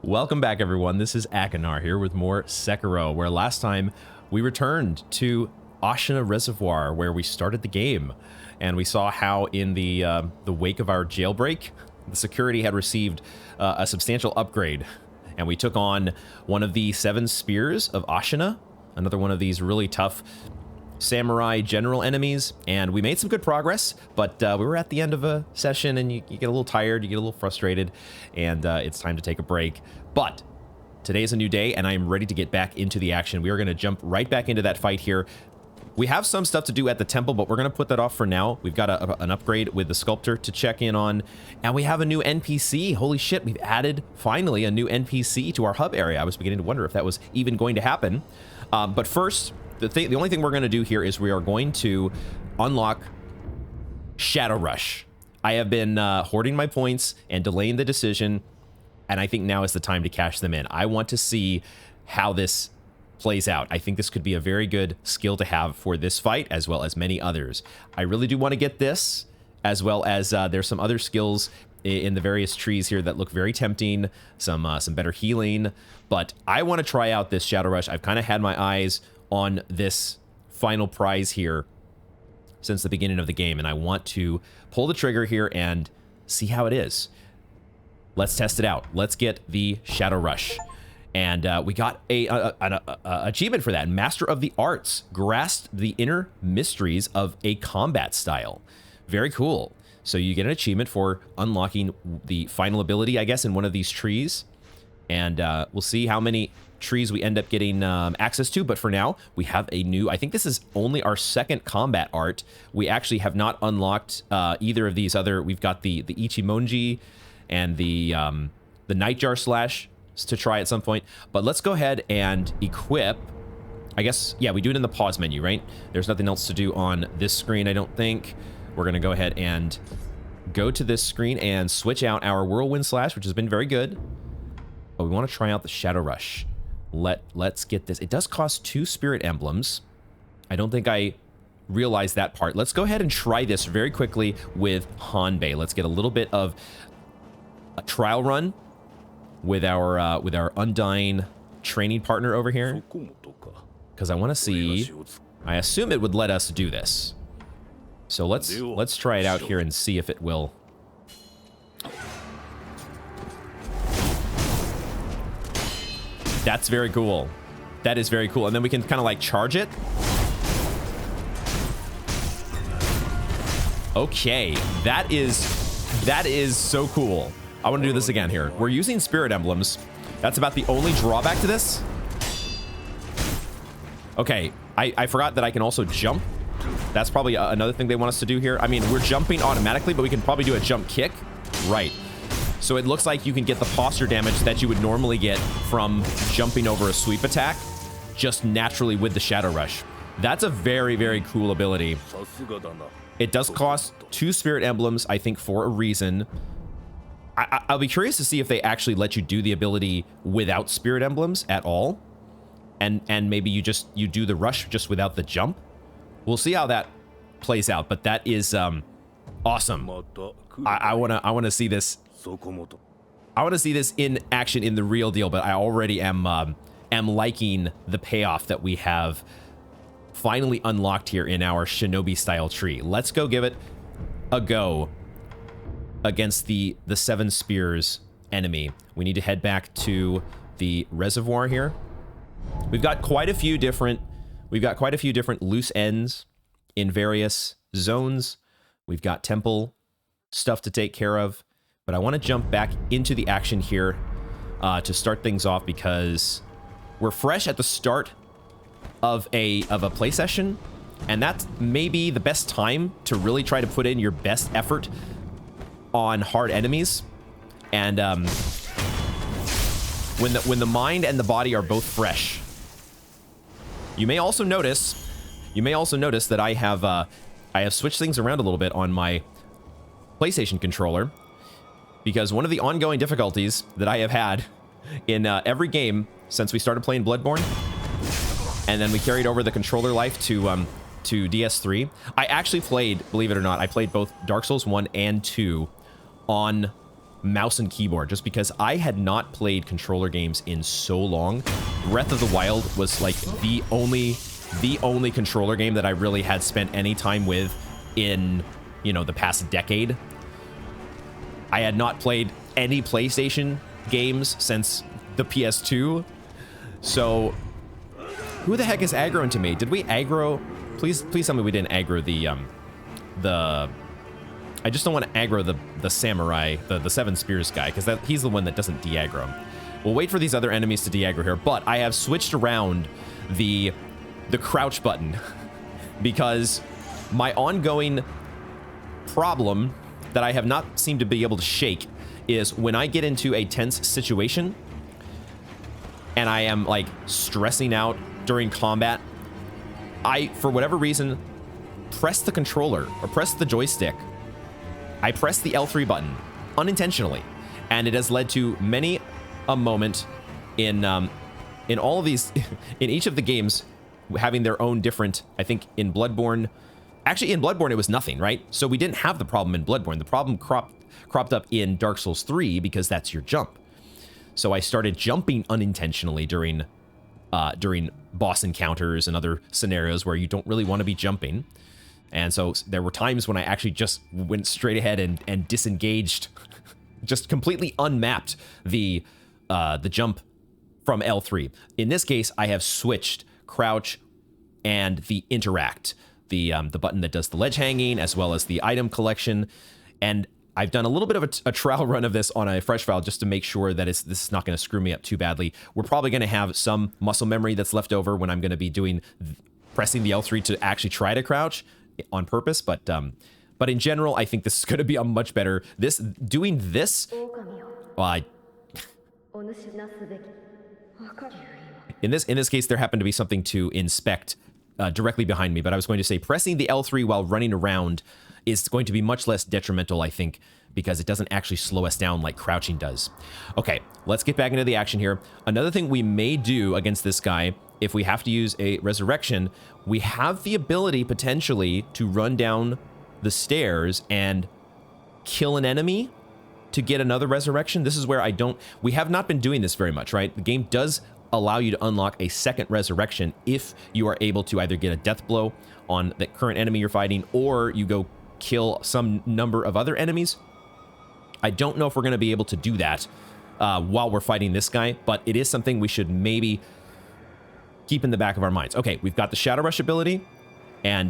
Welcome back, everyone. This is Akanar here with more Sekiro, where last time we returned to Ashina Reservoir, where we started the game, and we saw how in the wake of our jailbreak, the security had received a substantial upgrade, and we took on one of the 7 spears of Ashina, another one of these really tough samurai general enemies, and we made some good progress, but we were at the end of a session and you get a little tired, you get a little frustrated, and it's time to take a break. But today's a new day and I'm ready to get back into the action. We are going to jump right back into that fight here. We have some stuff to do at the temple, but we're going to put that off for now. We've got an upgrade with the sculptor to check in on, and we have a new NPC. Holy shit, we've added finally a new NPC to our hub area. I was beginning to wonder if that was even going to happen. But first, the only thing we're going to do here is we are going to unlock Shadow Rush. I have been hoarding my points and delaying the decision, and I think now is the time to cash them in. I want to see how this plays out. I think this could be a very good skill to have for this fight, as well as many others. I really do want to get this, as well as there's some other skills in the various trees here that look very tempting, some better healing, but I want to try out this Shadow Rush. I've kind of had my eyes on this final prize here since the beginning of the game, and I want to pull the trigger here and see how it is. Let's test it out. Let's get the Shadow Rush. And we got an achievement for that. Master of the Arts, grasped the inner mysteries of a combat style. Very cool. So you get an achievement for unlocking the final ability, I guess, in one of these trees. And we'll see how many trees we end up getting access to. But for now, we have a new, I think this is only our second combat art. We actually have not unlocked either of these other, we've got the Ichimonji and the Nightjar Slash to try at some point. But let's go ahead and equip, I guess, yeah, we do it in the pause menu, right? There's nothing else to do on this screen, I don't think. We're going to go ahead and go to this screen and switch out our Whirlwind Slash, which has been very good. But we want to try out the Shadow Rush. Let's get this. It does cost 2 spirit emblems. I don't think I realized that part. Let's go ahead and try this very quickly with Hanbei. Let's get a little bit of a trial run with our Undying training partner over here, because I want to see. I assume it would let us do this. So let's try it out here and see if it will. That's very cool. That is very cool. And then we can kind of like charge it. Okay, that is so cool. I want to do this again here. We're using spirit emblems. That's about the only drawback to this. Okay, I forgot that I can also jump. That's probably another thing they want us to do here. I mean, we're jumping automatically, but we can probably do a jump kick. Right. So it looks like you can get the posture damage that you would normally get from jumping over a sweep attack just naturally with the Shadow Rush. That's a very, very cool ability. It does cost 2 spirit emblems, I think, for a reason. I'll be curious to see if they actually let you do the ability without spirit emblems at all. And maybe you do the rush just without the jump. We'll see how that plays out, but that is awesome. I wanna see this. I want to see this in action in the real deal, but I already am liking the payoff that we have finally unlocked here in our shinobi style tree. Let's go give it a go against the 7 spears enemy. We need to head back to the reservoir here. We've got quite a few different loose ends in various zones. We've got temple stuff to take care of. But I want to jump back into the action here to start things off, because we're fresh at the start of a play session, and that's maybe the best time to really try to put in your best effort on hard enemies. And when the mind and the body are both fresh, you may also notice that I have switched things around a little bit on my PlayStation controller. Because one of the ongoing difficulties that I have had in every game since we started playing Bloodborne, and then we carried over the controller life to DS3, I actually played, believe it or not, I played both Dark Souls 1 and 2 on mouse and keyboard, just because I had not played controller games in so long. Breath of the Wild was like the only controller game that I really had spent any time with in, you know, the past decade. I had not played any PlayStation games since the PS2. So who the heck is aggroing to me? Did we aggro? Please tell me we didn't aggro the I just don't want to aggro the samurai, the Seven Spears guy, because he's the one that doesn't de-aggro. We'll wait for these other enemies to de-aggro here, but I have switched around the crouch button because my ongoing problem that I have not seemed to be able to shake is when I get into a tense situation and I am like stressing out during combat, I, for whatever reason, press the controller or press the joystick. I press the L3 button unintentionally, and it has led to many a moment in all of these, in each of the games having their own different, I think in Bloodborne, actually in Bloodborne it was nothing, right? So we didn't have the problem in Bloodborne. The problem cropped up in Dark Souls 3 because that's your jump. So I started jumping unintentionally during boss encounters and other scenarios where you don't really want to be jumping. And so there were times when I actually just went straight ahead and disengaged, just completely unmapped the jump from L3. In this case, I have switched crouch and the interact, the button that does the ledge hanging as well as the item collection. And I've done a little bit of a trial run of this on a fresh file just to make sure that this is not going to screw me up too badly. We're probably going to have some muscle memory that's left over when I'm going to be pressing the L3 to actually try to crouch on purpose, but in general, I think this is going to be a much better. Doing this, well, in this case, there happened to be something to inspect directly behind me, but I was going to say pressing the L3 while running around is going to be much less detrimental, I think, because it doesn't actually slow us down like crouching does. Okay, let's get back into the action here. Another thing we may do against this guy, if we have to use a resurrection, we have the ability potentially to run down the stairs and kill an enemy to get another resurrection. This is where we have not been doing this very much, right? The game does allow you to unlock a second resurrection if you are able to either get a death blow on the current enemy you're fighting, or you go kill some number of other enemies. I don't know if we're going to be able to do that while we're fighting this guy, but it is something we should maybe keep in the back of our minds. Okay, we've got the Shadow Rush ability, and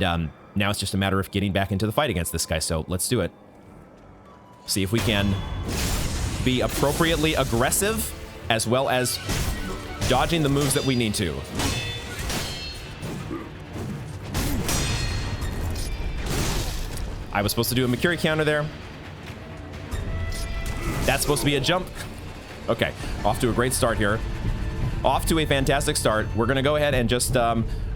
now it's just a matter of getting back into the fight against this guy, so let's do it. See if we can be appropriately aggressive, as well as dodging the moves that we need to. I was supposed to do a Mikiri counter there. That's supposed to be a jump. Okay, off to a great start here. Off to a fantastic start. We're going to go ahead and just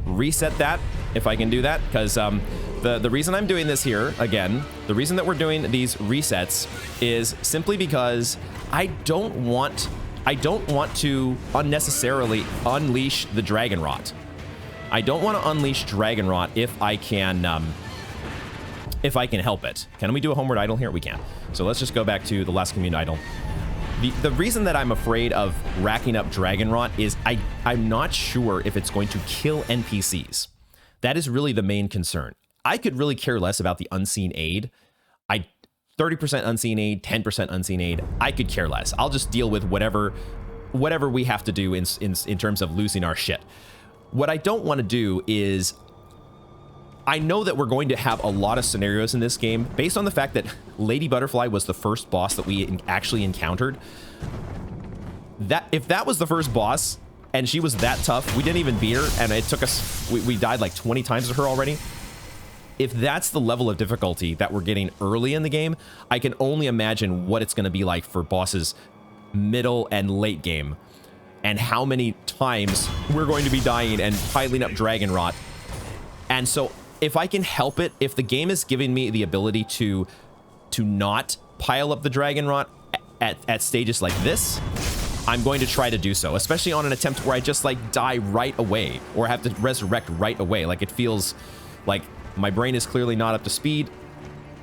reset that, if I can do that, because the reason I'm doing this here, again, the reason that we're doing these resets is simply because I don't want to unnecessarily unleash the Dragon Rot. I don't want to unleash Dragon Rot if I can help it. Can we do a homeward idle here? We can. So let's just go back to the last commune idle. The reason that I'm afraid of racking up Dragon Rot is I'm not sure if it's going to kill NPCs. That is really the main concern. I could really care less about the unseen aid. 30% unseen aid, 10% unseen aid, I could care less. I'll just deal with whatever we have to do in terms of losing our shit. What I don't want to do is, I know that we're going to have a lot of scenarios in this game based on the fact that Lady Butterfly was the first boss that we actually encountered. If that was the first boss and she was that tough, we didn't even beat her, and it took us, we died like 20 times to her already. If that's the level of difficulty that we're getting early in the game, I can only imagine what it's going to be like for bosses middle and late game, and how many times we're going to be dying and piling up Dragon Rot. And so if I can help it, if the game is giving me the ability to not pile up the Dragon Rot at stages like this, I'm going to try to do so, especially on an attempt where I just like die right away or have to resurrect right away. Like, it feels like my brain is clearly not up to speed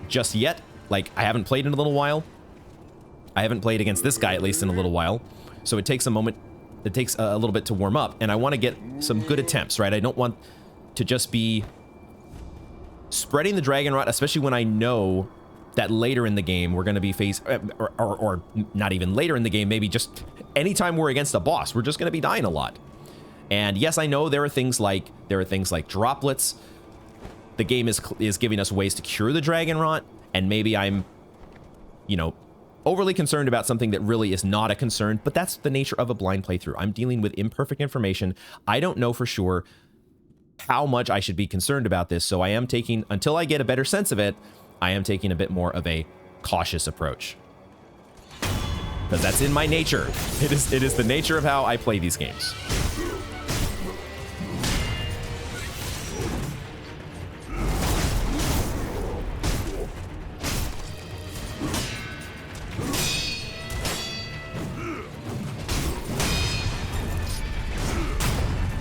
just yet. Like, I haven't played in a little while. I haven't played against this guy, at least in a little while. So it takes a moment, it takes a little bit to warm up, and I want to get some good attempts, right? I don't want to just be spreading the Dragon Rot, especially when I know that later in the game we're going to be faced, or not even later in the game, maybe just anytime we're against a boss, we're just going to be dying a lot. And yes, I know there are things like droplets. The game is giving us ways to cure the Dragon Rot, and maybe I'm, you know, overly concerned about something that really is not a concern, but that's the nature of a blind playthrough. I'm dealing with imperfect information. I don't know for sure how much I should be concerned about this, so I am taking, until I get a better sense of it, I am taking a bit more of a cautious approach. Because that's in my nature. It is the nature of how I play these games.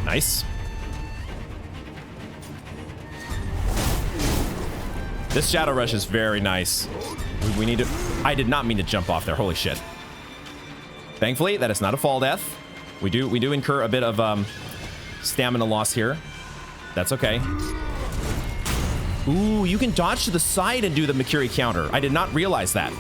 Nice. This Shadow Rush is very nice. We need to... I did not mean to jump off there. Holy shit. Thankfully, that is not a fall death. We do incur a bit of stamina loss here. That's okay. Ooh, you can dodge to the side and do the Mikiri counter. I did not realize that.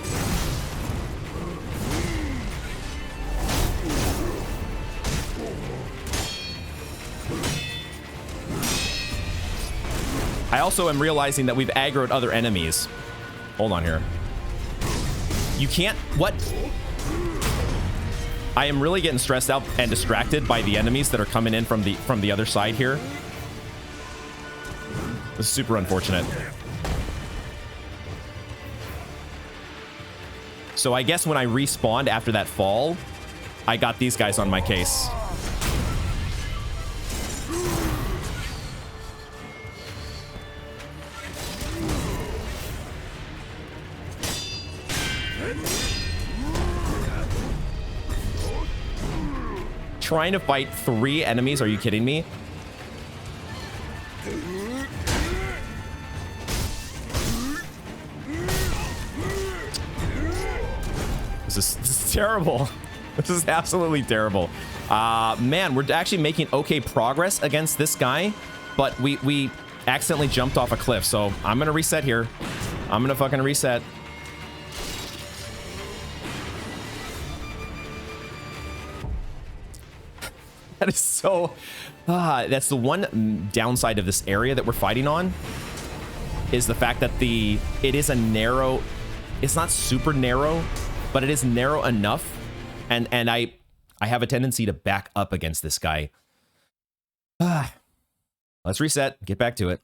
I also am realizing that we've aggroed other enemies. Hold on here. You can't... What? I am really getting stressed out and distracted by the enemies that are coming in from the other side here. This is super unfortunate. So I guess when I respawned after that fall, I got these guys on my case. Trying to fight 3 enemies? Are you kidding me? This is terrible. This is absolutely terrible. Man, we're actually making okay progress against this guy, but we accidentally jumped off a cliff, so I'm gonna reset here. I'm gonna fucking reset. That is so... that's the one downside of this area that we're fighting on, is the fact that it is a narrow... It's not super narrow, but it is narrow enough, and I have a tendency to back up against this guy. Let's reset, get back to it.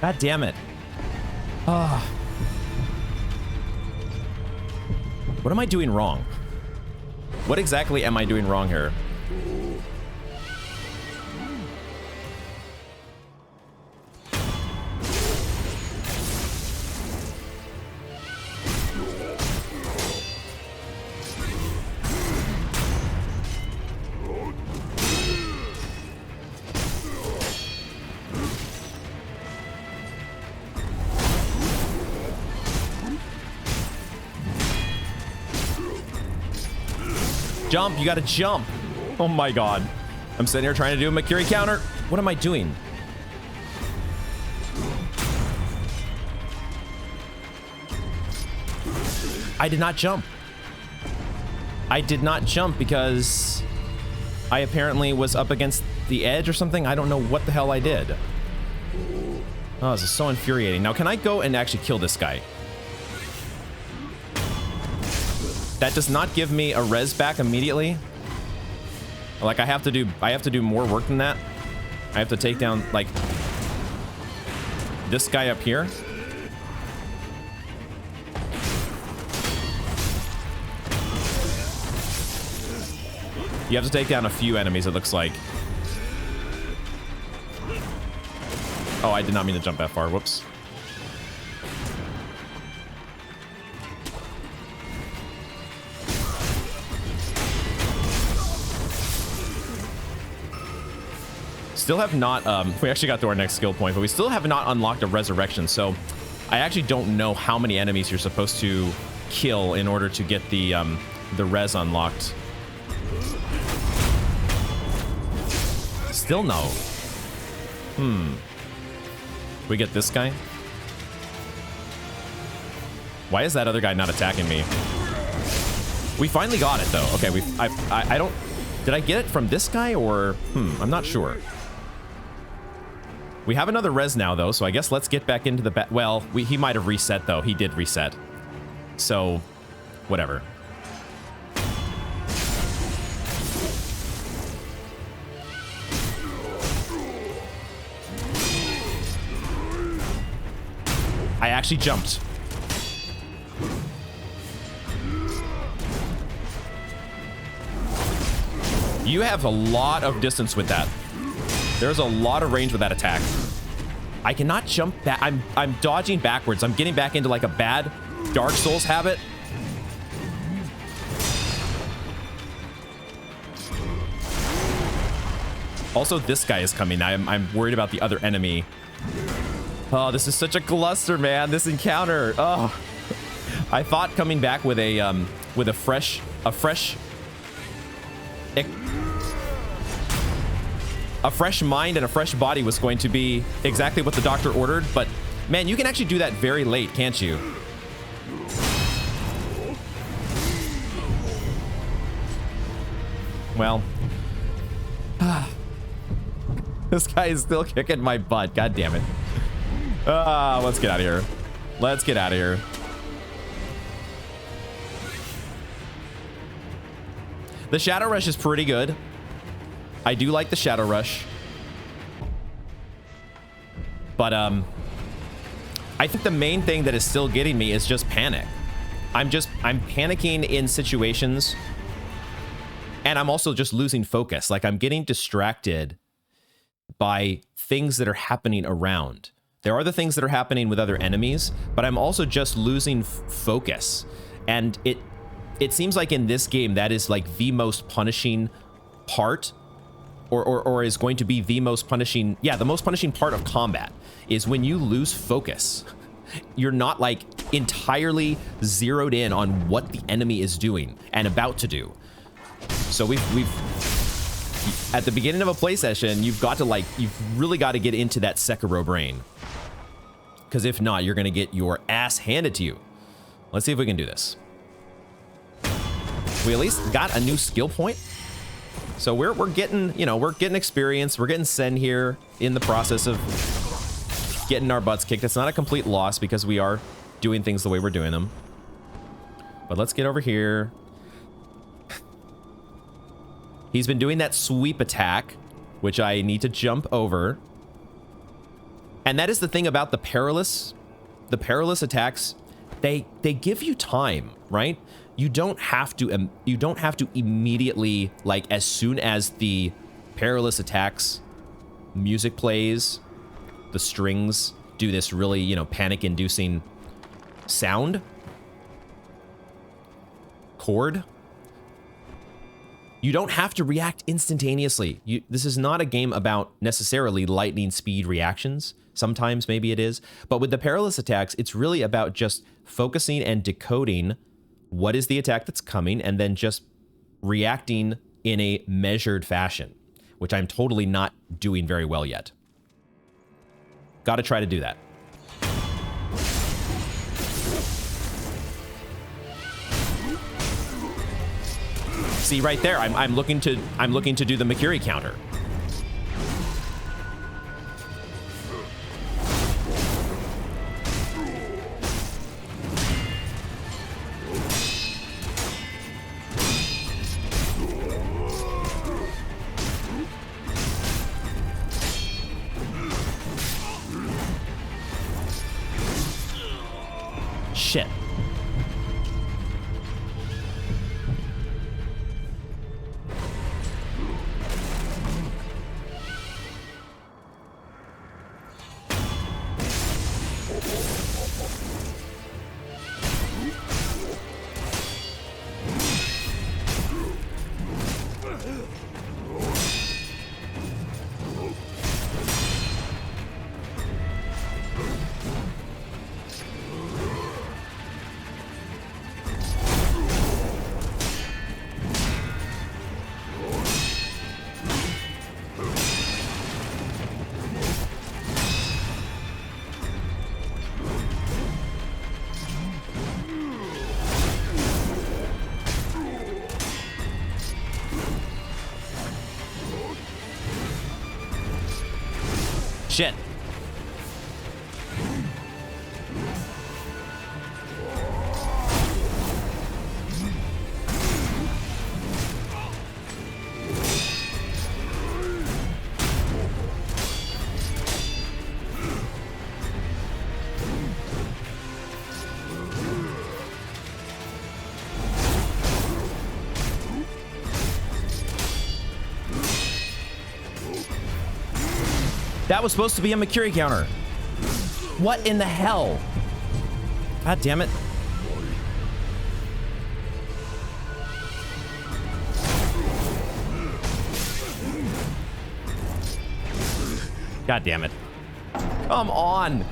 God damn it. What am I doing wrong? What exactly am I doing wrong here? Jump, you gotta jump. Oh my god. I'm sitting here trying to do a Mikiri counter. What am I doing? I did not jump. I did not jump because I apparently was up against the edge or something. I don't know what the hell I did. Oh, this is so infuriating. Now, can I go and actually kill this guy? That does not give me a res back immediately. Like, I have to do more work than that. I have to take down, like, this guy up here. You have to take down a few enemies, it looks like. Oh, I did not mean to jump that far. Whoops. Still have not, we actually got to our next skill point, but we still have not unlocked a resurrection, so I actually don't know how many enemies you're supposed to kill in order to get the res unlocked. Still no. We get this guy? Why is that other guy not attacking me? We finally got it though. Okay, I don't, did I get it from this guy or, I'm not sure. We have another res now though, so I guess let's get back into the well, he might have reset though. He did reset. So, whatever. I actually jumped. You have a lot of distance with that. There's a lot of range with that attack. I cannot jump back. I'm dodging backwards. I'm getting back into like a bad Dark Souls habit. Also, this guy is coming. I'm worried about the other enemy. Oh, this is such a cluster, man. This encounter. Oh, I thought coming back with a fresh mind and a fresh body was going to be exactly what the doctor ordered, but man, you can actually do that very late, can't you? Well, this guy is still kicking my butt. God damn it. Let's get out of here. Let's get out of here. The Shadow Rush is pretty good. I do like the Shadow Rush. But, I think the main thing that is still getting me is just panic. I'm panicking in situations. And I'm also just losing focus. Like, I'm getting distracted by things that are happening around. There are the things that are happening with other enemies, but I'm also just losing focus. And it seems like in this game, that is like the most punishing part, or is going to be the most punishing, yeah, the most punishing part of combat is when you lose focus. You're not like entirely zeroed in on what the enemy is doing and about to do. So we've at the beginning of a play session, you've really got to get into that Sekiro brain. Because if not, you're going to get your ass handed to you. Let's see if we can do this. We at least got a new skill point. So we're getting, you know, we're getting experience. We're getting Sen here in the process of getting our butts kicked. It's not a complete loss because we are doing things the way we're doing them. But let's get over here. He's been doing that sweep attack, which I need to jump over. And that is the thing about the perilous attacks. They give you time, right? You don't have to immediately, like, as soon as the perilous attacks music plays, the strings do this really, you know, panic-inducing sound. Chord. You don't have to react instantaneously. This is not a game about necessarily lightning speed reactions. Sometimes maybe it is. But with the perilous attacks, it's really about just focusing and decoding what is the attack that's coming and then just reacting in a measured fashion, which I'm totally not doing very well yet. Got to try to do that. See right there, I'm looking to do the Makiri counter. Shit. shit. That was supposed to be a Makiri counter. What in the hell? God damn it. God damn it. Come on.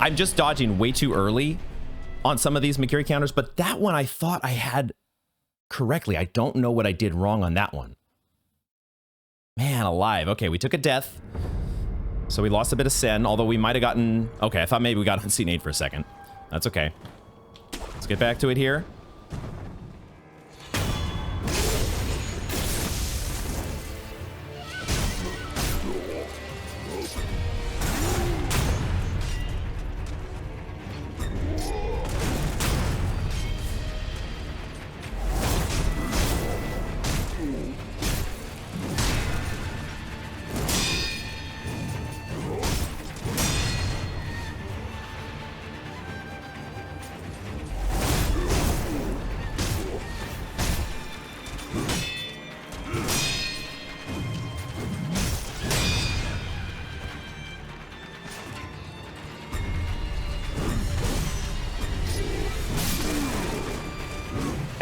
I'm just dodging way too early on some of these Makiri counters, but that one I thought I had correctly. I don't know what I did wrong on that one. Man alive. Okay, we took a death. So we lost a bit of Sen, although we might have gotten... Okay, I thought maybe we got Unseen Aid for a second. That's okay. Let's get back to it here.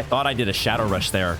Thought I did a Shadow Rush there.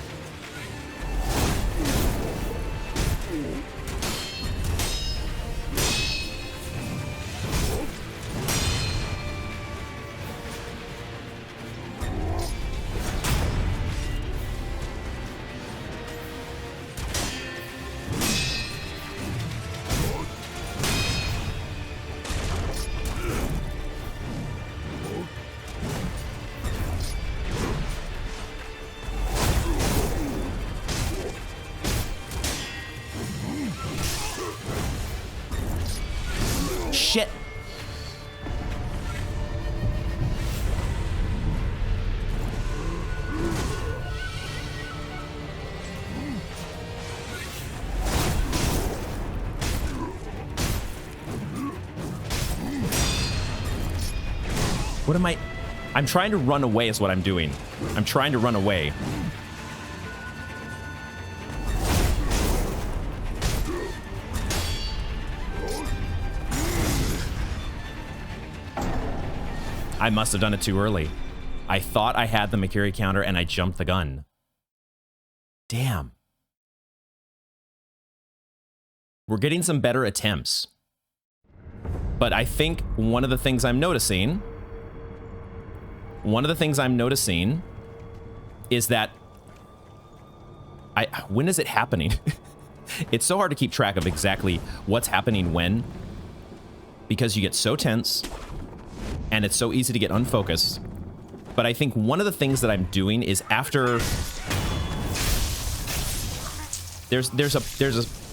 Shit. What am I? I'm trying to run away is what I'm doing. I'm trying to run away. I must have done it too early. I thought I had the Makiri counter and I jumped the gun. Damn. We're getting some better attempts. But I think one of the things I'm noticing is that when is it happening? It's so hard to keep track of exactly what's happening when, because you get so tense and it's so easy to get unfocused. But I think one of the things that I'm doing is after there's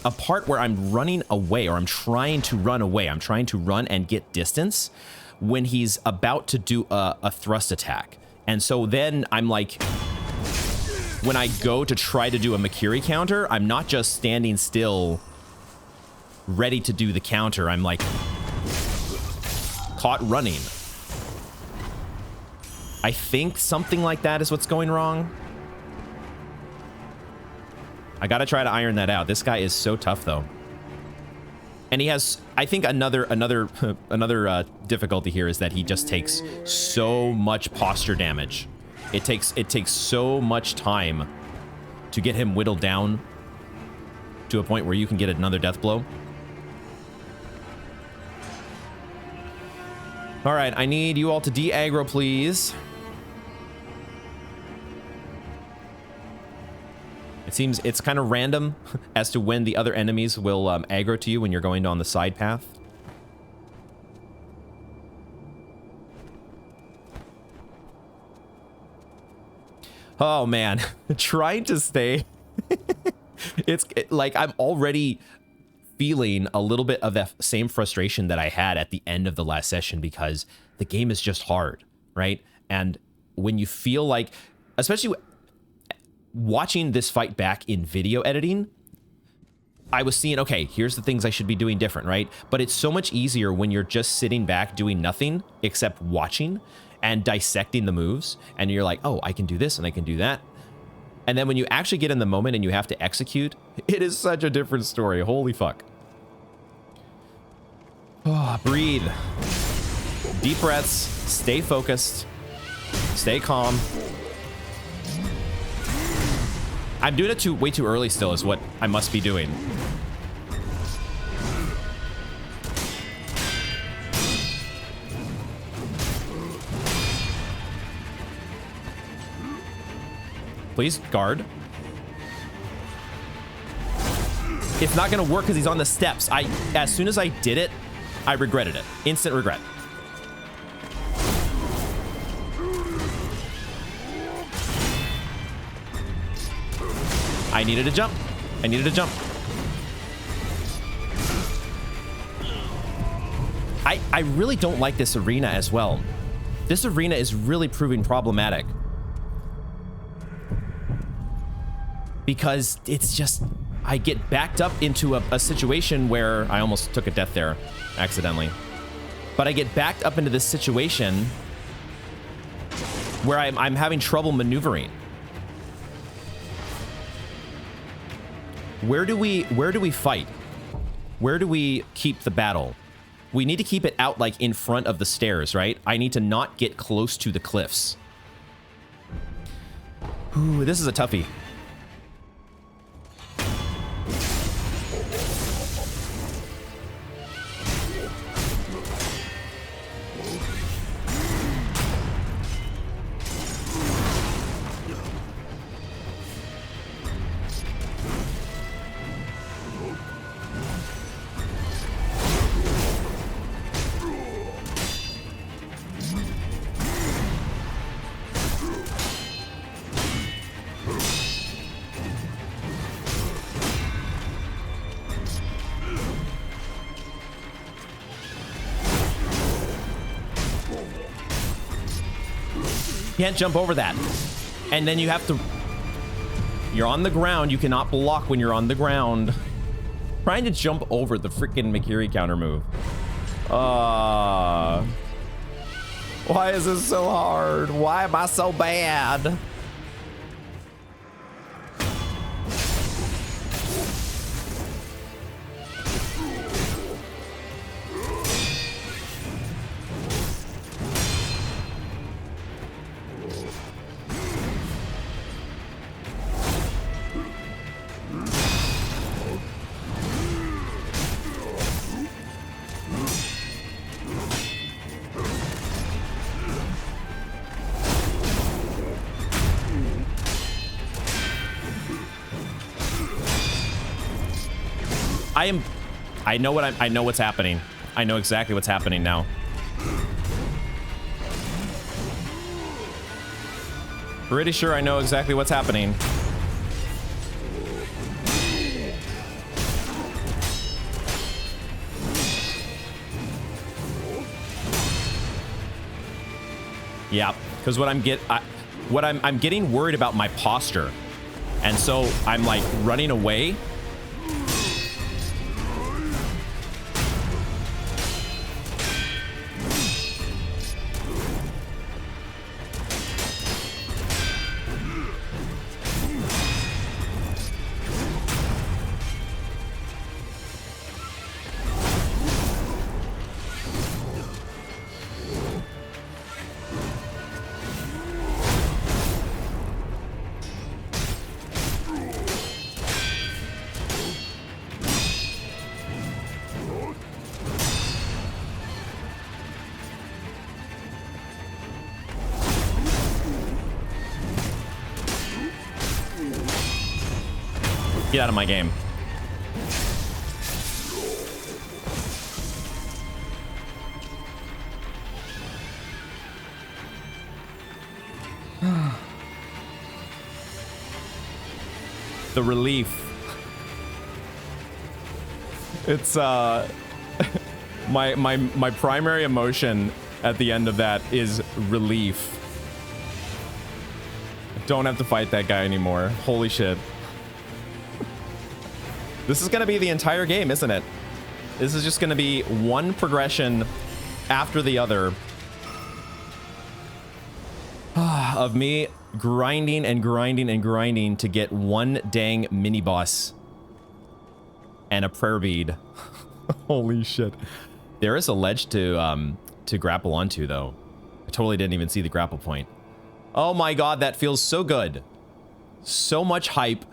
a part where I'm running away, or I'm trying to run away. I'm trying to run and get distance when he's about to do a thrust attack. And so then I'm like, when I go to try to do a Makiri counter, I'm not just standing still ready to do the counter. I'm like caught running. I think something like that is what's going wrong. I gotta try to iron that out. This guy is so tough, though. And he has, I think, another difficulty here is that he just takes so much posture damage. It takes so much time to get him whittled down to a point where you can get another death blow. All right, I need you all to de-aggro, please. It seems it's kind of random as to when the other enemies will aggro to you when you're going on the side path. Oh man, trying to stay. Like I'm already feeling a little bit of that same frustration that I had at the end of the last session, because the game is just hard, right? And when you feel like, especially watching this fight back in video editing, I was seeing, okay, here's the things I should be doing different, right? But it's so much easier when you're just sitting back doing nothing except watching and dissecting the moves, and you're like, oh, I can do this and I can do that. And then when you actually get in the moment and you have to execute, it is such a different story. Holy fuck. Oh, breathe. Deep breaths. Stay focused. Stay calm. I'm doing it way too early still is what I must be doing. Please, guard. It's not gonna work because he's on the steps. As soon as I did it, I regretted it. Instant regret. I needed a jump. I needed a jump. I really don't like this arena as well. This arena is really proving problematic. Because it's just, I get backed up into a situation where I almost took a death there accidentally. But I get backed up into this situation where I'm having trouble maneuvering. Where do we fight? Where do we keep the battle? We need to keep it out like in front of the stairs, right? I need to not get close to the cliffs. Ooh, this is a toughie. Can't jump over that. And then you have to... You're on the ground. You cannot block when you're on the ground. Trying to jump over the freaking Mikiri counter move. Why is this so hard? Why am I so bad? I know what's happening. I know exactly what's happening now. Pretty sure I know exactly what's happening. Yeah, because I'm getting worried about my posture, and so I'm like running away. Get out of my game. The relief. It's my primary emotion at the end of that is relief. I don't have to fight that guy anymore. Holy shit. This is gonna be the entire game, isn't it? This is just gonna be one progression after the other of me grinding and grinding and grinding to get one dang mini boss and a prayer bead. Holy shit. There is a ledge to grapple onto, though. I totally didn't even see the grapple point. Oh my god, that feels so good. So much hype.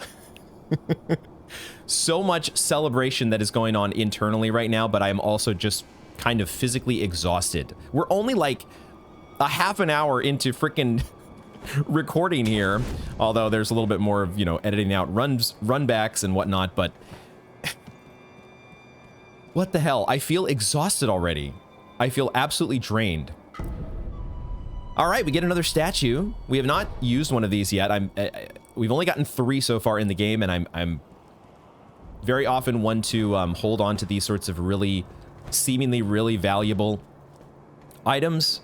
So much celebration that is going on internally right now, but I'm also just kind of physically exhausted. We're only like a half an hour into freaking recording here, although there's a little bit more of, you know, editing out runbacks and whatnot, but what the hell? I feel exhausted already. I feel absolutely drained. All right, we get another statue. We have not used one of these yet. We've only gotten 3 so far in the game, and I'm very often one to hold on to these sorts of really, seemingly really valuable items,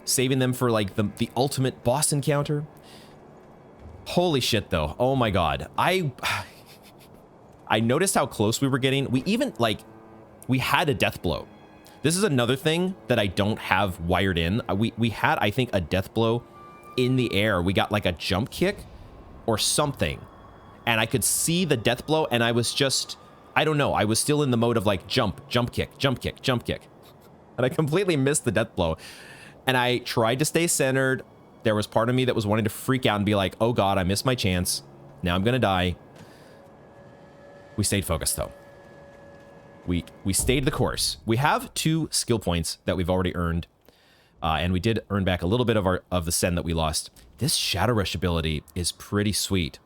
saving them for like the ultimate boss encounter. Holy shit, though. Oh my god. I noticed how close we were getting. We even, like, we had a death blow. This is another thing that I don't have wired in. We had, I think, a death blow in the air. We got like a jump kick or something. And I could see the death blow, and I was just, I don't know. I was still in the mode of like jump kick, jump kick, jump kick. And I completely missed the death blow. And I tried to stay centered. There was part of me that was wanting to freak out and be like, oh god, I missed my chance. Now I'm gonna die. We stayed focused, though. We stayed the course. We have 2 skill points that we've already earned. And we did earn back a little bit of the sen that we lost. This Shadow Rush ability is pretty sweet.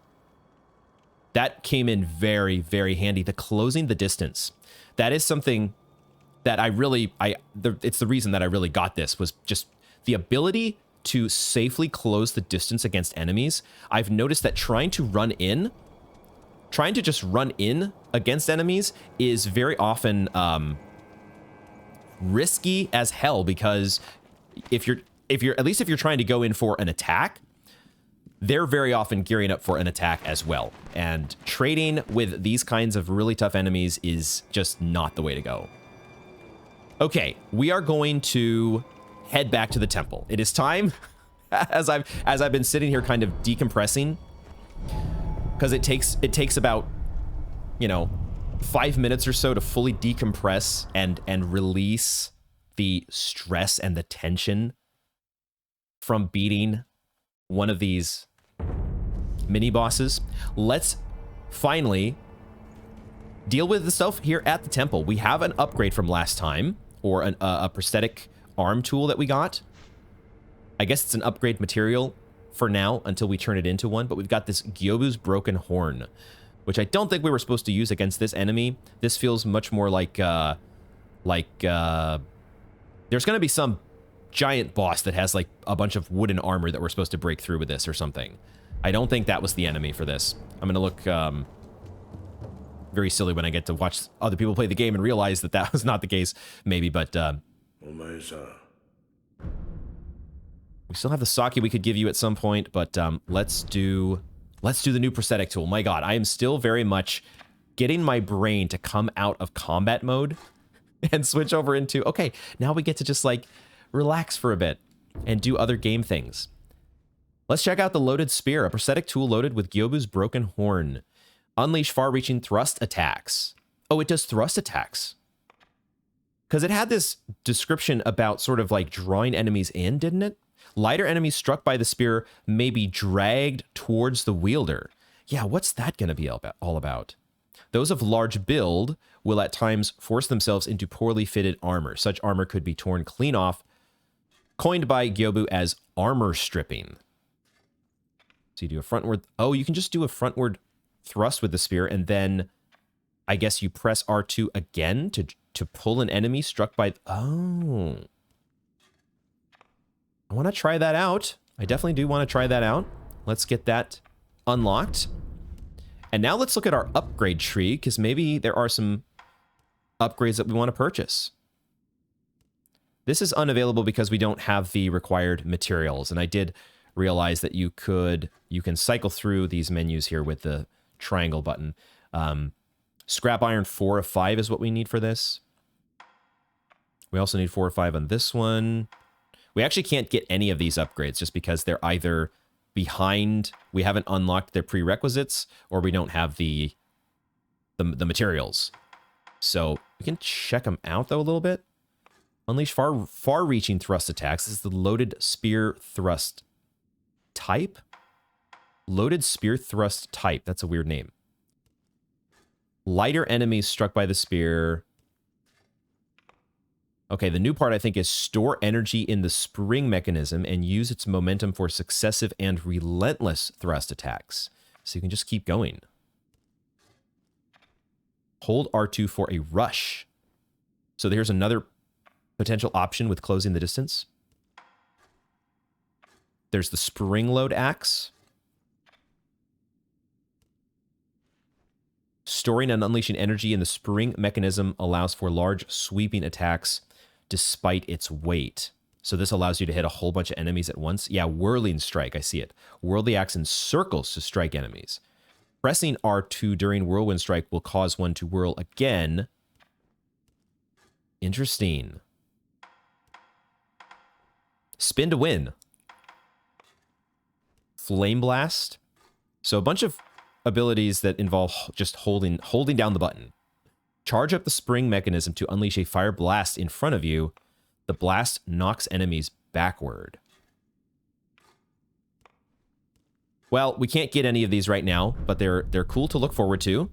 That came in very, very handy. The closing the distance. That is something that I really, it's the reason that I really got this, was just the ability to safely close the distance against enemies. I've noticed that trying to just run in against enemies is very often risky as hell, because if you're at least if you're trying to go in for an attack, they're very often gearing up for an attack as well. And trading with these kinds of really tough enemies is just not the way to go. Okay, we are going to head back to the temple. It is time, as I've been sitting here kind of decompressing, because it takes about, you know, 5 minutes or so to fully decompress and release the stress and the tension from beating one of these mini bosses. Let's finally deal with the stuff here at the temple. We have an upgrade from last time, or a prosthetic arm tool that we got. I guess it's an upgrade material for now until we turn it into one, but we've got this Gyobu's Broken Horn, which I don't think we were supposed to use against this enemy. This feels much more like there's going to be some giant boss that has like a bunch of wooden armor that we're supposed to break through with this or something. I don't think that was the enemy for this. I'm going to look very silly when I get to watch other people play the game and realize that that was not the case, maybe, but we still have the sake we could give you at some point, but let's do the new prosthetic tool. My god, I am still very much getting my brain to come out of combat mode and switch over into, okay, now we get to just like relax for a bit and do other game things. Let's check out the loaded spear, a prosthetic tool loaded with Gyobu's Broken Horn. Unleash far-reaching thrust attacks. Oh, it does thrust attacks. Because it had this description about sort of like drawing enemies in, didn't it? Lighter enemies struck by the spear may be dragged towards the wielder. Yeah, what's that going to be all about? Those of large build will at times force themselves into poorly fitted armor. Such armor could be torn clean off, coined by Gyobu as armor stripping. So you do a frontward... Oh, you can just do a frontward thrust with the spear, and then I guess you press R2 again to pull an enemy struck by... Oh. I want to try that out. I definitely do want to try that out. Let's get that unlocked. And now let's look at our upgrade tree, because maybe there are some upgrades that we want to purchase. This is unavailable because we don't have the required materials. And I did realize that you can cycle through these menus here with the triangle button. Scrap iron 4 of 5 is what we need for this. We also need 4 or 5 on this one. We actually can't get any of these upgrades just because they're either behind, we haven't unlocked their prerequisites, or we don't have the materials. So we can check them out though a little bit. Unleash far-reaching thrust attacks. This is the loaded spear thrust type. Loaded spear thrust type. That's a weird name. Lighter enemies struck by the spear. Okay, the new part, I think, is store energy in the spring mechanism and use its momentum for successive and relentless thrust attacks. So you can just keep going. Hold R2 for a rush. So here's another potential option with closing the distance. There's the spring load axe. Storing and unleashing energy in the spring mechanism allows for large sweeping attacks despite its weight. So this allows you to hit a whole bunch of enemies at once. Yeah, whirling strike, I see it. Whirl the axe in circles to strike enemies. Pressing R2 during whirlwind strike will cause one to whirl again. Interesting. Spin to win. Flame blast. So a bunch of abilities that involve just holding down the button. Charge up the spring mechanism to unleash a fire blast in front of you. The blast knocks enemies backward. Well, we can't get any of these right now, but they're cool to look forward to.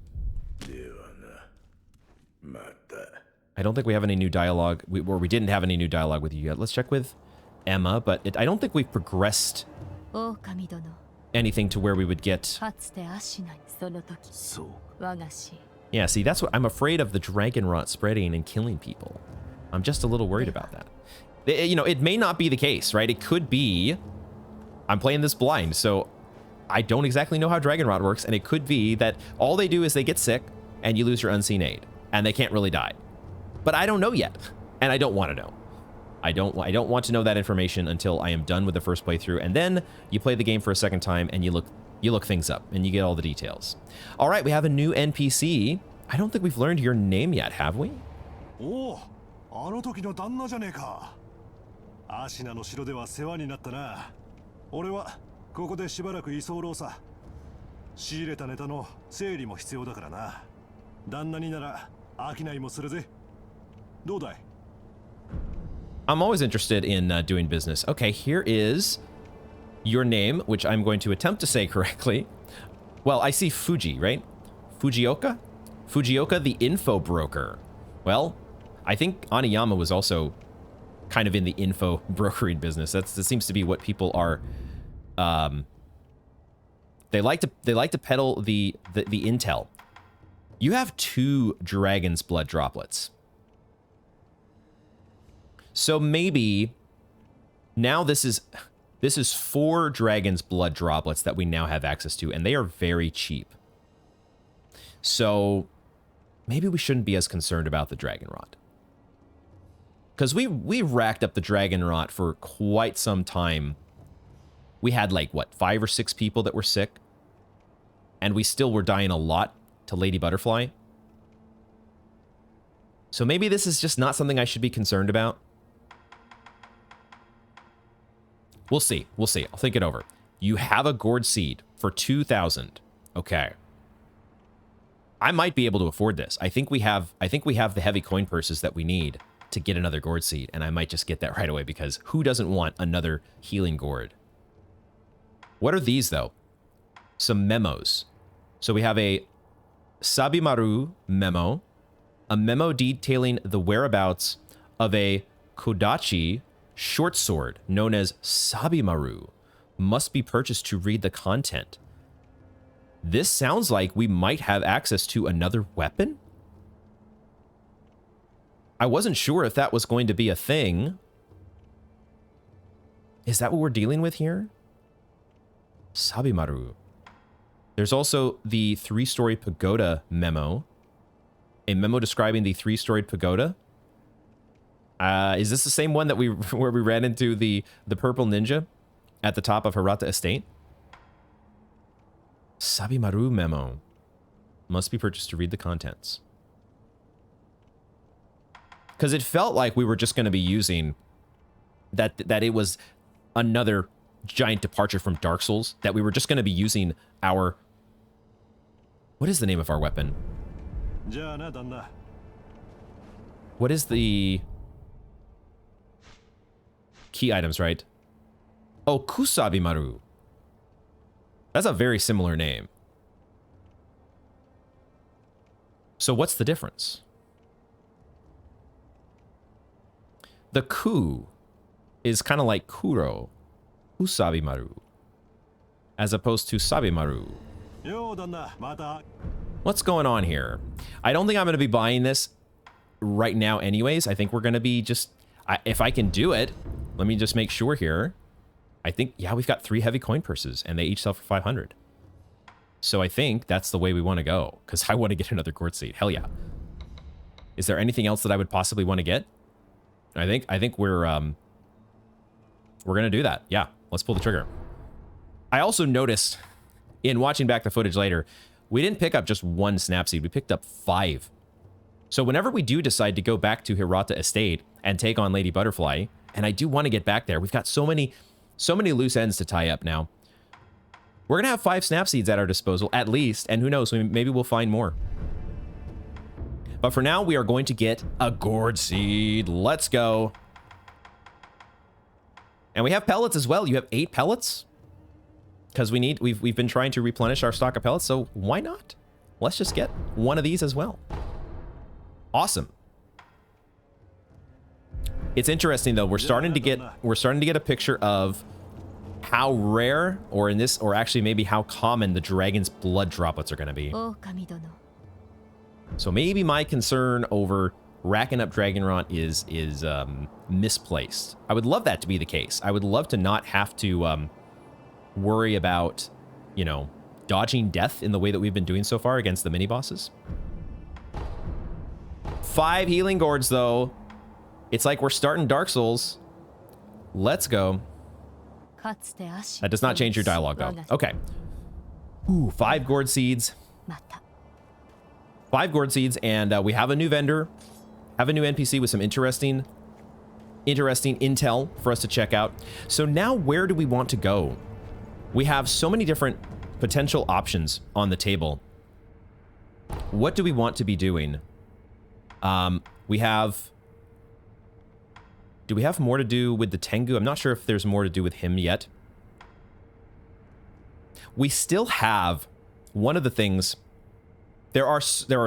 I don't think we have any new dialogue, we didn't have any new dialogue with you yet. Let's check with Emma, but I don't think we've progressed anything to where we would get... Yeah, see, that's what I'm afraid of, the dragon rot spreading and killing people. I'm just a little worried about that. You know, it may not be the case, right? It could be... I'm playing this blind, so I don't exactly know how dragon rot works, and it could be that all they do is they get sick and you lose your unseen aid, and they can't really die. But I don't know yet, and I don't want to know. I don't want to know that information until I am done with the first playthrough, and then you play the game for a second time and you look things up and you get all the details. All right, we have a new NPC. I don't think we've learned your name yet, have we? Oh, あの時の旦那じゃねえか。アシナの城では世話になったな。俺はここでしばらく居候さ。仕入れたネタの整理も必要だからな。旦那になら商いもするぜ。どうだい? I'm always interested in doing business. Okay, here is your name, which I'm going to attempt to say correctly. Well, I see Fuji, right? Fujioka? Fujioka, the info broker. Well, I think Aniyama was also kind of in the info brokering business. That seems to be what people are. They like to peddle the intel. You have 2 dragon's blood droplets. So maybe now this is 4 dragon's blood droplets that we now have access to, and they are very cheap. So maybe we shouldn't be as concerned about the dragon rot. Because we racked up the dragon rot for quite some time. We had like, what, 5 or 6 people that were sick? And we still were dying a lot to Lady Butterfly. So maybe this is just not something I should be concerned about. We'll see. We'll see. I'll think it over. You have a gourd seed for 2,000. Okay. I might be able to afford this. I think we have the heavy coin purses that we need to get another gourd seed, and I might just get that right away because who doesn't want another healing gourd? What are these though? Some memos. So we have a Sabimaru memo, a memo detailing the whereabouts of a Kodachi short sword known as Sabimaru. Must be purchased to read the content. This sounds like we might have access to another weapon? I wasn't sure if that was going to be a thing. Is that what we're dealing with here? Sabimaru. There's also the 3-story pagoda memo. A memo describing the 3-storied pagoda. Is this the same one that where we ran into the purple ninja at the top of Hirata Estate? Sabimaru memo. Must be purchased to read the contents. Because it felt like we were just going to be using that it was another giant departure from Dark Souls, that we were just going to be using our... What is the name of our weapon? What is the... Key items, right? Oh, Kusabimaru. That's a very similar name. So what's the difference? The Ku is kind of like Kuro, Kusabimaru, as opposed to Sabimaru. What's going on here? I don't think I'm going to be buying this right now anyways. I think we're going to be just... if I can do it, let me just make sure here. I think, yeah, we've got 3 heavy coin purses, and they each sell for 500. So I think that's the way we want to go, because I want to get another gourd seed. Hell yeah. Is there anything else that I would possibly want to get? I think we're gonna do that. Yeah, let's pull the trigger. I also noticed in watching back the footage later, we didn't pick up just 1 snapseed, we picked up 5. So whenever we do decide to go back to Hirata Estate and take on Lady Butterfly, and I do want to get back there, we've got so many loose ends to tie up now. We're gonna have 5 snapseeds at our disposal at least, and who knows, maybe we'll find more. But for now, we are going to get a gourd seed. Let's go. And we have pellets as well. You have 8 pellets? Because we've been trying to replenish our stock of pellets, so why not? Let's just get one of these as well. Awesome. It's interesting though, we're starting to get a picture of how rare, or actually maybe how common the dragon's blood droplets are going to be. So maybe my concern over racking up Dragonrot is misplaced. I would love that to be the case. I would love to not have to worry about, you know, dodging death in the way that we've been doing so far against the mini bosses. 5 healing gourds though. It's like we're starting Dark Souls. Let's go. That does not change your dialogue though. Okay. Ooh, 5 gourd seeds. 5 gourd seeds, and we have a new vendor, have a new NPC with some interesting intel for us to check out. So now where do we want to go? We have so many different potential options on the table. What do we want to be doing? Do we have more to do with the Tengu? I'm not sure if there's more to do with him yet. We still have one of the things. There are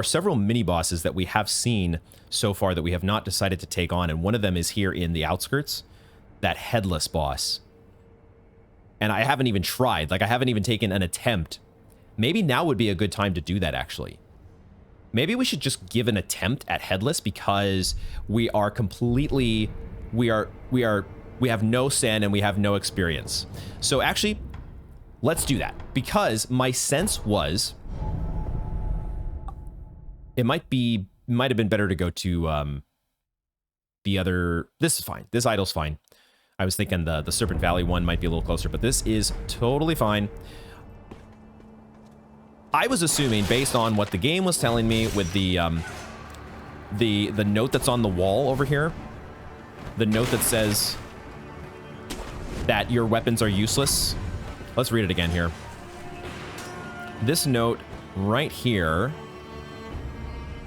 several mini bosses that we have seen so far that we have not decided to take on, and one of them is here in the outskirts, that headless boss. And I haven't even tried, like I haven't even taken an attempt. Maybe now would be a good time to do that actually. Maybe we should just give an attempt at headless, because we are completely, we have no sin and we have no experience. So actually, let's do that, because my sense was it might have been better to go to the other. This is fine. This idol's fine. I was thinking the Serpent Valley one might be a little closer, but this is totally fine. I was assuming, based on what the game was telling me with the note that's on the wall over here, the note that says that your weapons are useless. Let's read it again here. This note right here.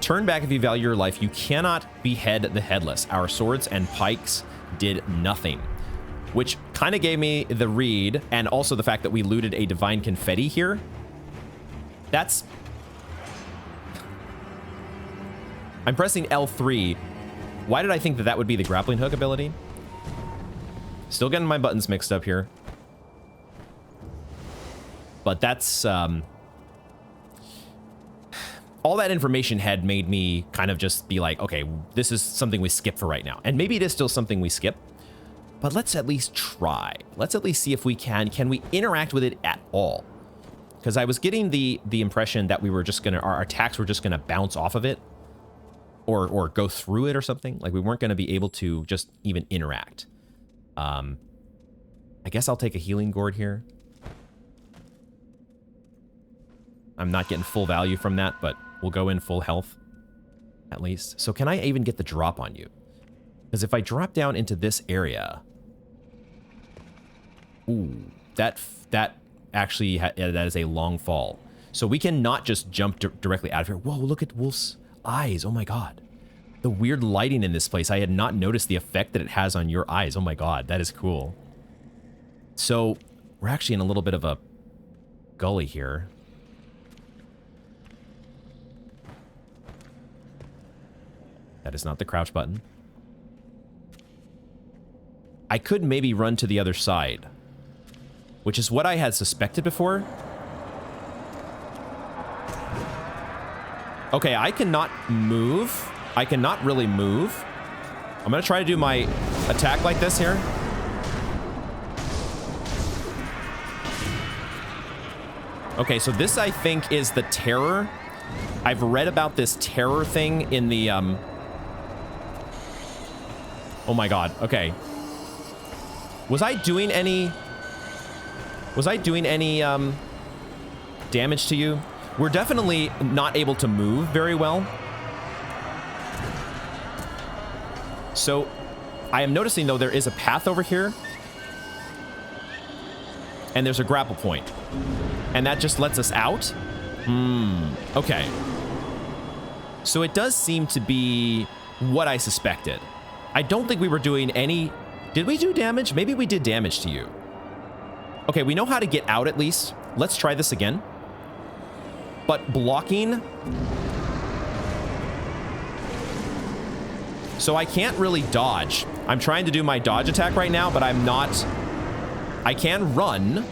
Turn back if you value your life. You cannot behead the headless. Our swords and pikes did nothing. Which kind of gave me the read, and also the fact that we looted a divine confetti here. That's... I'm pressing L3. Why did I think that that would be the grappling hook ability? Still getting my buttons mixed up here. But that's... all that information had made me kind of just be like, okay, this is something we skip for right now. And maybe it is still something we skip, but let's at least try. Let's at least see if we can we interact with it at all? Because I was getting the impression that we were just gonna, our attacks were just gonna bounce off of it. or go through it or something. Like, we weren't going to be able to just even interact. I guess I'll take a healing gourd here. I'm not getting full value from that, but we'll go in full health at least. So can I even get the drop on you? Because if I drop down into this area... Ooh, that actually, that is a long fall. So we can not just jump directly out of here. Whoa, look at Wolf's eyes. Oh my god. The weird lighting in this place. I had not noticed the effect that it has on your eyes. Oh my god, that is cool. So we're actually in a little bit of a gully here. That is not the crouch button. I could maybe run to the other side, which is what I had suspected before. Okay, I cannot move. I cannot really move. I'm gonna try to do my attack like this here. Okay, so this, I think, is the terror. I've read about this terror thing in the, Oh my god, okay. Was I doing any damage to you? We're definitely not able to move very well. So, I am noticing, though, there is a path over here. And there's a grapple point. And that just lets us out? Okay. So it does seem to be what I suspected. I don't think we were doing any... Did we do damage? Maybe we did damage to you. Okay, we know how to get out at least. Let's try this again. But blocking... So I can't really dodge. I'm trying to do my dodge attack right now, but I'm not... I can run.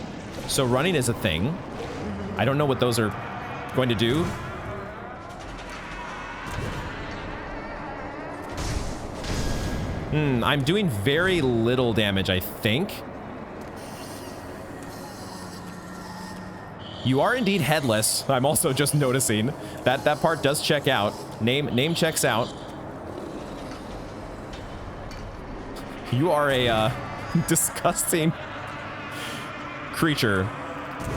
So running is a thing. I don't know what those are going to do. I'm doing very little damage, I think. You are indeed headless. I'm also just noticing that that part does check out. Name checks out. You are a disgusting creature,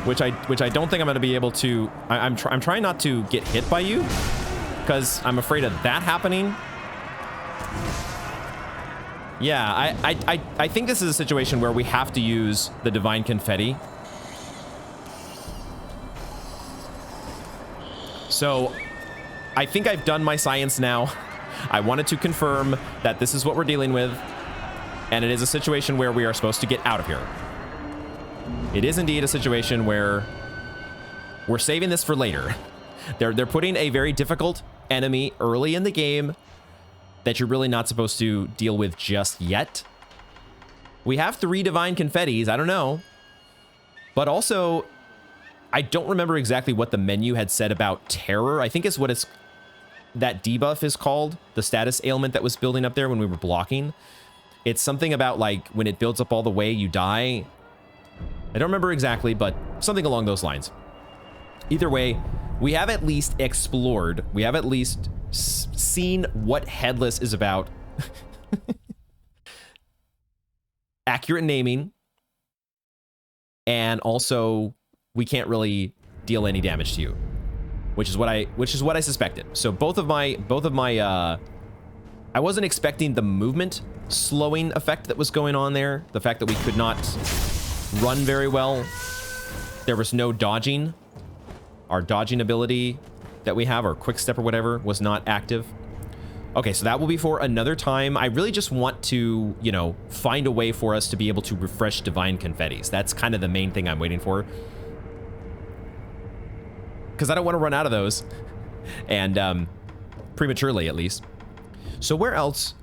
which I don't think I'm going to be able to. I'm trying not to get hit by you because I'm afraid of that happening. Yeah, I think this is a situation where we have to use the divine confetti. So I think I've done my science now. I wanted to confirm that this is what we're dealing with, and it is a situation where we are supposed to get out of here. It is indeed a situation where we're saving this for later. They're putting a very difficult enemy early in the game that you're really not supposed to deal with just yet. We have 3 divine confettis, I don't know. But also, I don't remember exactly what the menu had said about terror. I think it's what that debuff is called, the status ailment that was building up there when we were blocking. It's something about, like, when it builds up all the way, you die. I don't remember exactly, but something along those lines. Either way, we have at least explored. We have at least seen what Headless is about. Accurate naming. And also, we can't really deal any damage to you, which is what I suspected. So both of my I wasn't expecting the movement slowing effect that was going on there. The fact that we could not run very well. There was no dodging. Our dodging ability that we have, our quick step or whatever, was not active. Okay, so that will be for another time. I really just want to, you know, find a way for us to be able to refresh divine confettis. That's kind of the main thing I'm waiting for. Because I don't want to run out of those. And prematurely, at least. So where else?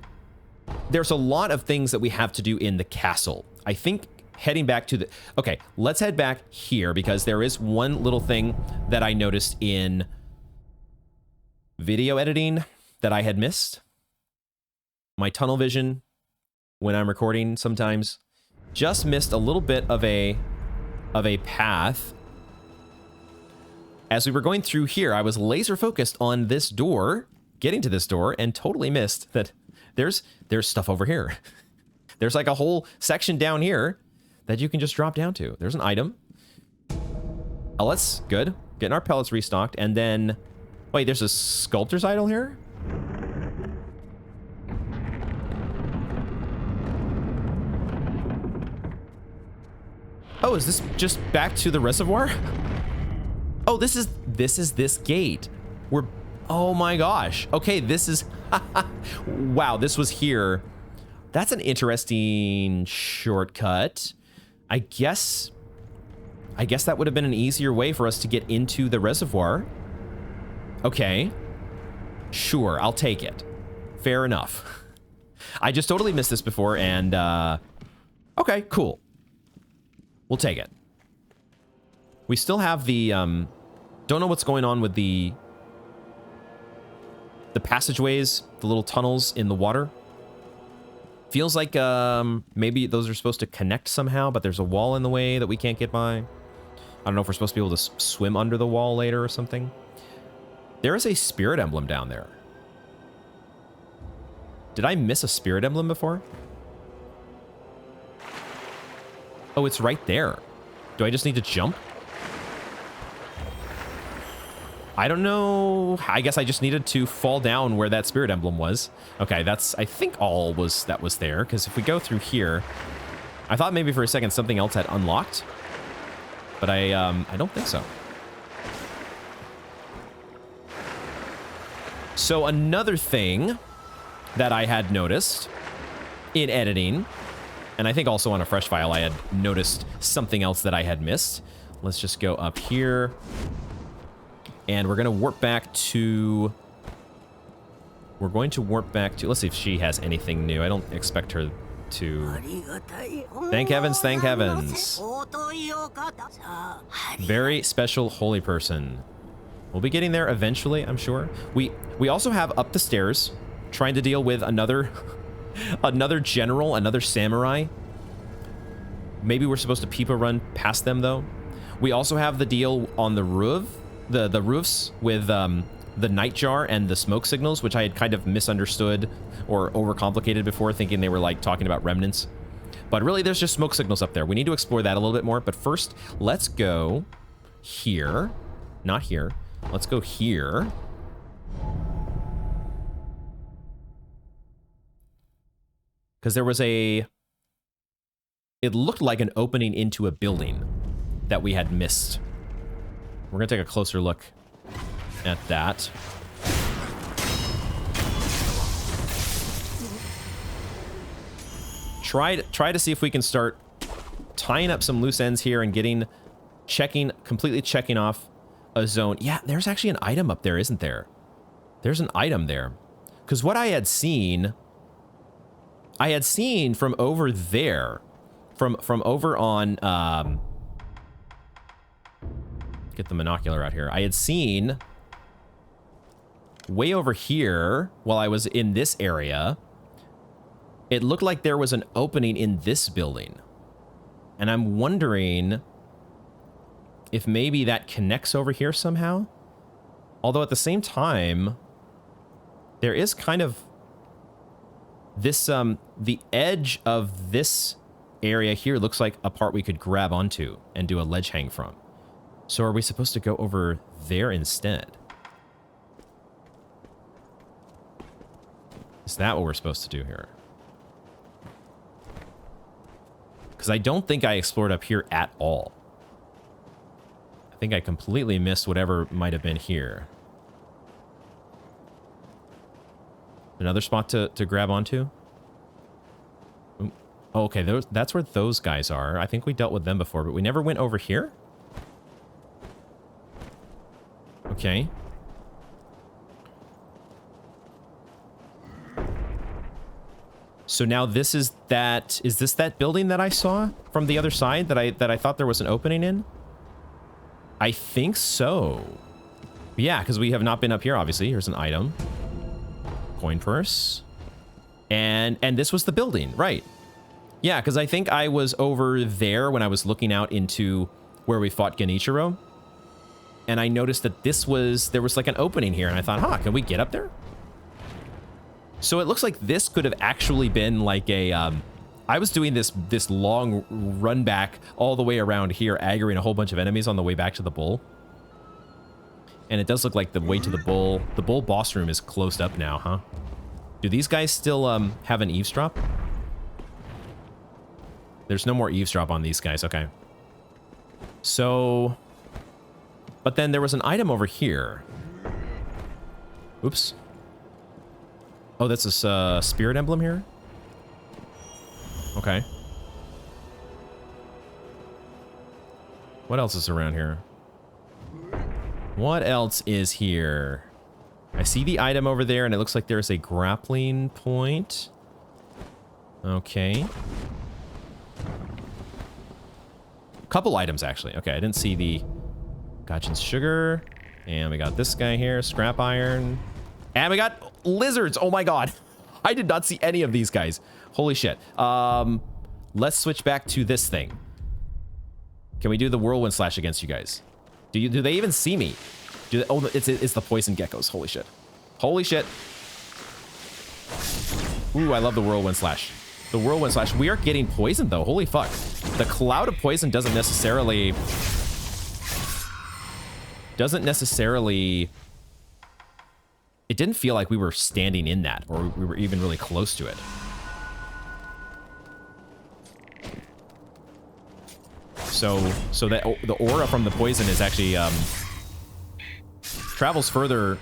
There's a lot of things that we have to do in the castle. I think heading back to the... Okay, let's head back here because there is one little thing that I noticed in video editing that I had missed. My tunnel vision, when I'm recording sometimes, just missed a little bit of a path. As we were going through here, I was laser focused on this door, getting to this door and totally missed that there's stuff over here. There's like a whole section down here that you can just drop down to. There's an item. Oh, let's good. Getting our pellets restocked, and then wait, there's a sculptor's idol here? Oh, is this just back to the reservoir? Oh, this is this gate. Oh my gosh. Okay, this is, wow, this was here. That's an interesting shortcut. I guess that would have been an easier way for us to get into the reservoir. Okay. Sure, I'll take it. Fair enough. I just totally missed this before, and, okay, cool. We'll take it. We still have the, don't know what's going on with the passageways, the little tunnels in the water. Feels like, maybe those are supposed to connect somehow, but there's a wall in the way that we can't get by. I don't know if we're supposed to be able to swim under the wall later or something. There is a spirit emblem down there. Did I miss a spirit emblem before? Oh, it's right there. Do I just need to jump? I don't know. I guess I just needed to fall down where that spirit emblem was. Okay, that's, I think, all that was there. Because if we go through here, I thought maybe for a second something else had unlocked. But I don't think so. So another thing that I had noticed in editing, and I think also on a fresh file, I had noticed something else that I had missed. Let's just go up here. And we're going to warp back to... Let's see if she has anything new. I don't expect her to... Thank heavens, thank heavens. Very special holy person. We'll be getting there eventually, I'm sure. We also have up the stairs, trying to deal with another general, another samurai. Maybe we're supposed to peep a run past them, though. We also have the deal on the roof, the roofs with the nightjar and the smoke signals, which I had kind of misunderstood or overcomplicated before, thinking they were like talking about remnants. But really, there's just smoke signals up there. We need to explore that a little bit more. But first, let's go here. Not here. Let's go here. Because there was a... It looked like an opening into a building that we had missed. We're going to take a closer look at that. Try to see if we can start tying up some loose ends here and completely checking off a zone. Yeah, there's actually an item up there, isn't there? There's an item there. Because what I had seen from over there, from over on, get the monocular out here. I had seen way over here while I was in this area, it looked like there was an opening in this building. And I'm wondering if maybe that connects over here somehow. Although at the same time, there is kind of this, the edge of this area here looks like a part we could grab onto and do a ledge hang from. So are we supposed to go over there instead? Is that what we're supposed to do here? Because I don't think I explored up here at all. I think I completely missed whatever might have been here. Another spot to grab onto? Oh, okay, that's where those guys are. I think we dealt with them before, but we never went over here? Okay. So now this is that... Is this that building that I saw from the other side that I thought there was an opening in? I think so. Yeah, because we have not been up here, obviously. Here's an item. Coin purse. And this was the building, right. Yeah, because I think I was over there when I was looking out into where we fought Genichiro. And I noticed that there was like an opening here, and I thought, huh, can we get up there? So it looks like this could have actually been like a, I was doing this long run back all the way around here, aggroing a whole bunch of enemies on the way back to the bull. And it does look like the way to the bull boss room is closed up now, huh? Do these guys still have an eavesdrop? There's no more eavesdrop on these guys, okay. So, but then there was an item over here. Oops. Oh, that's this spirit emblem here? Okay. What else is around here? What else is here? I see the item over there, and it looks like there's a grappling point. Okay. Couple items, actually. Okay, I didn't see the Gachin's sugar. And we got this guy here, scrap iron. And we got lizards. Oh my god. I did not see any of these guys. Holy shit. Let's switch back to this thing. Can we do the whirlwind slash against you guys? Do they even see me? Oh, it's the poison geckos. Holy shit. Holy shit. Ooh, I love the whirlwind slash. The whirlwind slash. We are getting poisoned though. Holy fuck. The cloud of poison doesn't necessarily... It didn't feel like we were standing in that, or we were even really close to it. So that the aura from the poison is actually travels further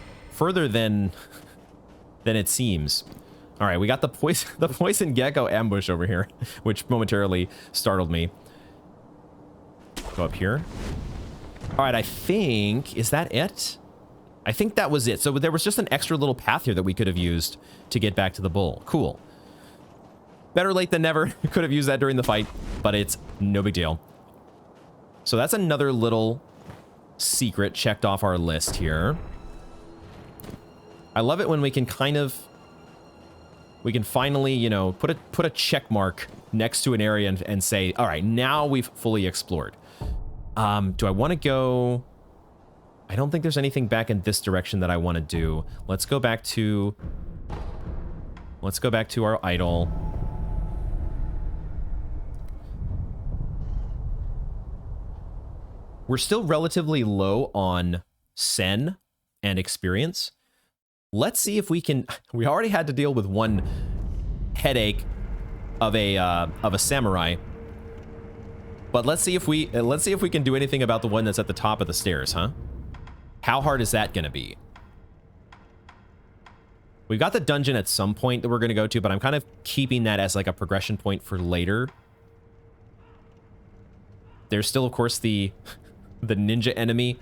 than it seems. All right, we got the poison gecko ambush over here, which momentarily startled me. Go up here. All right, I think, is that it? I think that was it. So there was just an extra little path here that we could have used to get back to the bull. Cool. Better late than never. Could have used that during the fight, but it's no big deal. So that's another little secret checked off our list here. I love it when we can finally, you know, put a check mark next to an area and say, all right, now we've fully explored. Do I want to go... I don't think there's anything back in this direction that I want to do. Let's go back to our idol. We're still relatively low on sen and experience. Let's see if we can... We already had to deal with one headache of a samurai. But let's see if we can do anything about the one that's at the top of the stairs, huh? How hard is that going to be? We've got the dungeon at some point that we're going to go to, but I'm kind of keeping that as like a progression point for later. There's still, of course, the ninja enemy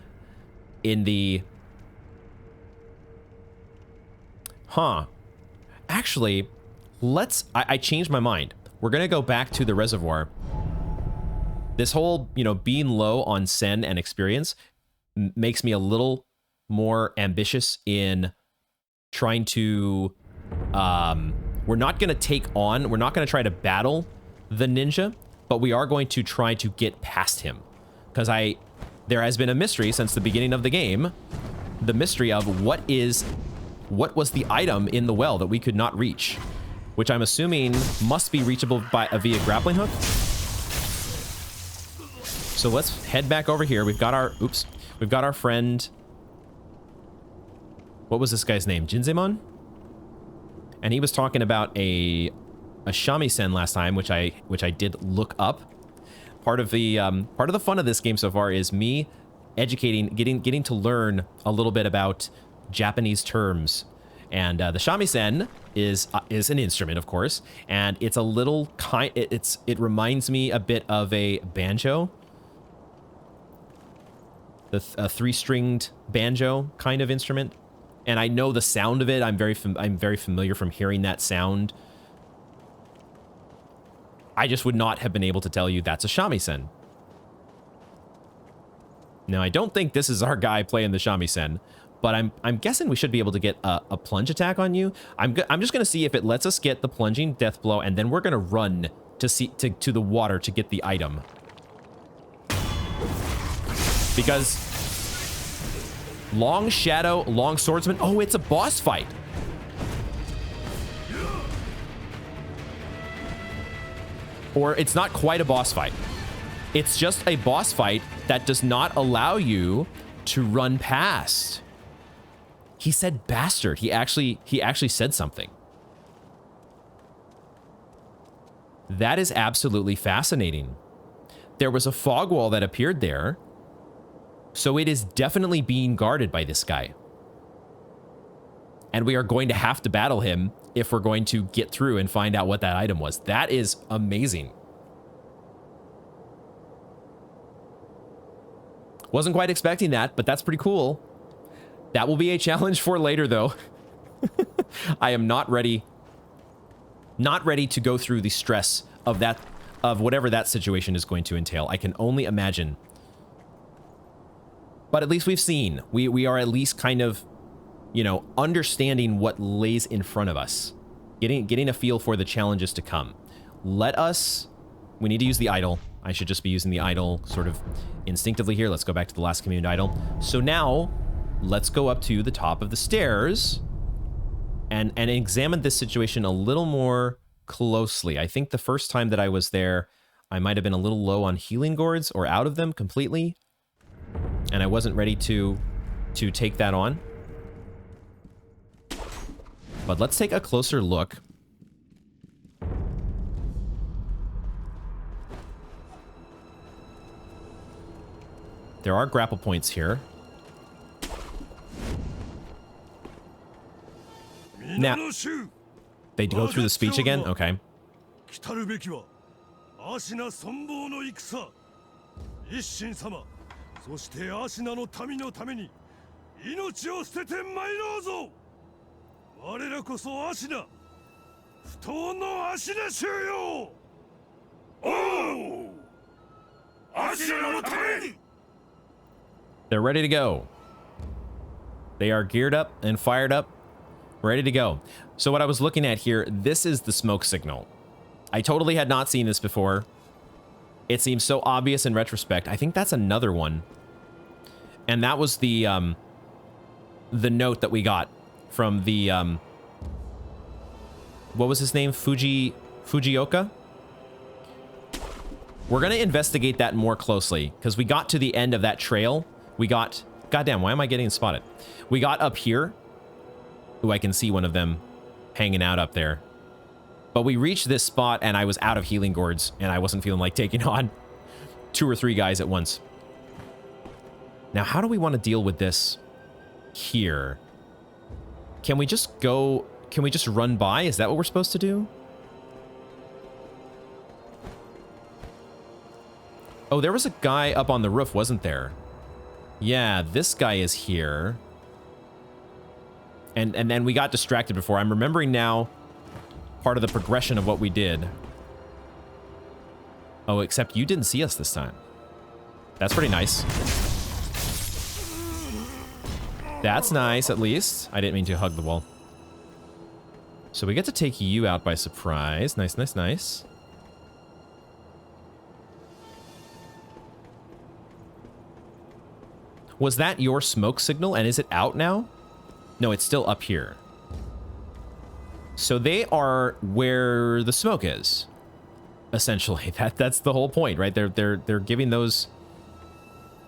in the... Huh. Actually, I changed my mind. We're going to go back to the reservoir. This whole, you know, being low on sen and experience makes me a little more ambitious in trying to... we're not going to try to battle the ninja, but we are going to try to get past him. Because there has been a mystery since the beginning of the game. The mystery of what was the item in the well that we could not reach, which I'm assuming must be reachable via grappling hook. So let's head back over here. We've got our friend. What was this guy's name? Jinzemon? And he was talking about a shamisen last time, which I did look up. Part of the fun of this game so far is me educating, getting to learn a little bit about Japanese terms. And the shamisen is an instrument, of course, and it's a little it reminds me a bit of a banjo. A three-stringed banjo kind of instrument, and I know the sound of it. I'm very familiar from hearing that sound. I just would not have been able to tell you that's a shamisen. Now, I don't think this is our guy playing the shamisen, but I'm guessing we should be able to get a plunge attack on you. I'm just gonna see if it lets us get the plunging death blow, and then we're gonna run to the water to get the item. Because long shadow, long swordsman. Oh, it's a boss fight. Or it's not quite a boss fight. It's just a boss fight that does not allow you to run past. He said bastard. He actually said something. That is absolutely fascinating. There was a fog wall that appeared there. So it is definitely being guarded by this guy. And we are going to have to battle him if we're going to get through and find out what that item was. That is amazing. Wasn't quite expecting that, but that's pretty cool. That will be a challenge for later, though. I am not ready. Not ready to go through the stress of that, of whatever that situation is going to entail. I can only imagine. But at least we've seen. We are at least kind of, you know, understanding what lays in front of us. Getting a feel for the challenges to come. We need to use the idol. I should just be using the idol sort of instinctively here. Let's go back to the last community idol. So now, let's go up to the top of the stairs and examine this situation a little more closely. I think the first time that I was there, I might have been a little low on healing gourds or out of them completely. And I wasn't ready to take that on. But let's take a closer look. There are grapple points here. Now, they go through the speech again? Okay. They're ready to go. They are geared up and fired up, ready to go. So what I was looking at here, this is the smoke signal. I totally had not seen this before. It seems so obvious in retrospect. I think that's another one. And that was the note that we got from the, what was his name? Fujioka? We're going to investigate that more closely because we got to the end of that trail. We got, goddamn, why am I getting spotted? We got up here. Ooh, I can see one of them hanging out up there. But we reached this spot and I was out of healing gourds and I wasn't feeling like taking on 2 or 3 guys at once. Now, how do we want to deal with this here? Can we just go, can we just run by? Is that what we're supposed to do? Oh, there was a guy up on the roof, wasn't there? Yeah, this guy is here. And then we got distracted before. I'm remembering now part of the progression of what we did. Oh, except you didn't see us this time. That's pretty nice. That's nice, at least. I didn't mean to hug the wall. So we get to take you out by surprise. Nice, nice, nice. Was that your smoke signal, and is it out now? No, it's still up here. So they are where the smoke is, essentially. That's the whole point, right? They're giving those.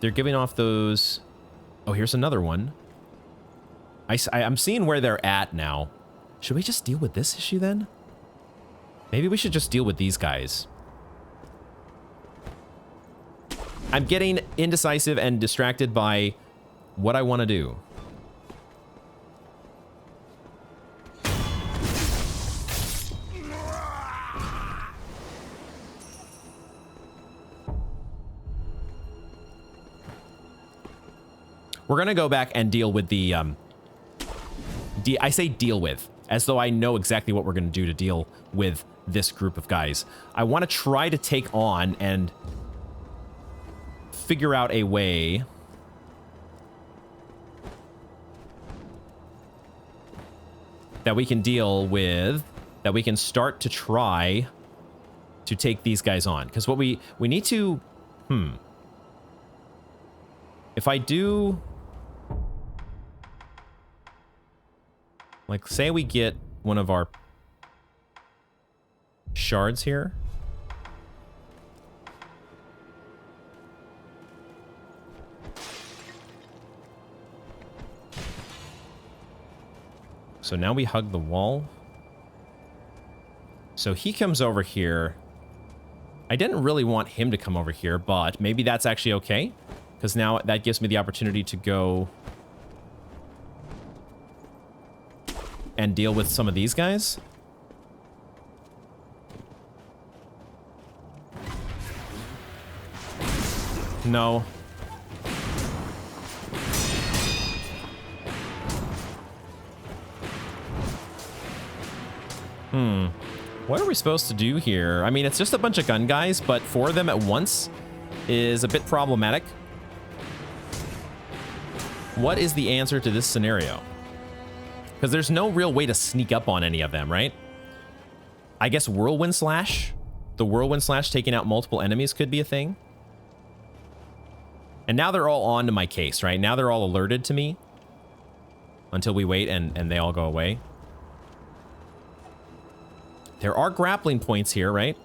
They're giving off those. Oh, here's another one. I'm seeing where they're at now. Should we just deal with this issue then? Maybe we should just deal with these guys. I'm getting indecisive and distracted by what I want to do. We're going to go back and deal with the, I say deal with, as though I know exactly what we're going to do to deal with this group of guys. I want to try to take on and figure out a way that we can deal with, that we can start to try to take these guys on. Because what we need to, if I do, like, say we get one of our shards here. So now we hug the wall. So he comes over here. I didn't really want him to come over here, but maybe that's actually okay. Because now that gives me the opportunity to go and deal with some of these guys. No. What are we supposed to do here? I mean, it's just a bunch of gun guys, but 4 of them at once is a bit problematic. What is the answer to this scenario? Because there's no real way to sneak up on any of them, right? I guess Whirlwind Slash? The Whirlwind Slash taking out multiple enemies could be a thing. And now they're all on to my case, right? Now they're all alerted to me. Until we wait and they all go away. There are grappling points here, right?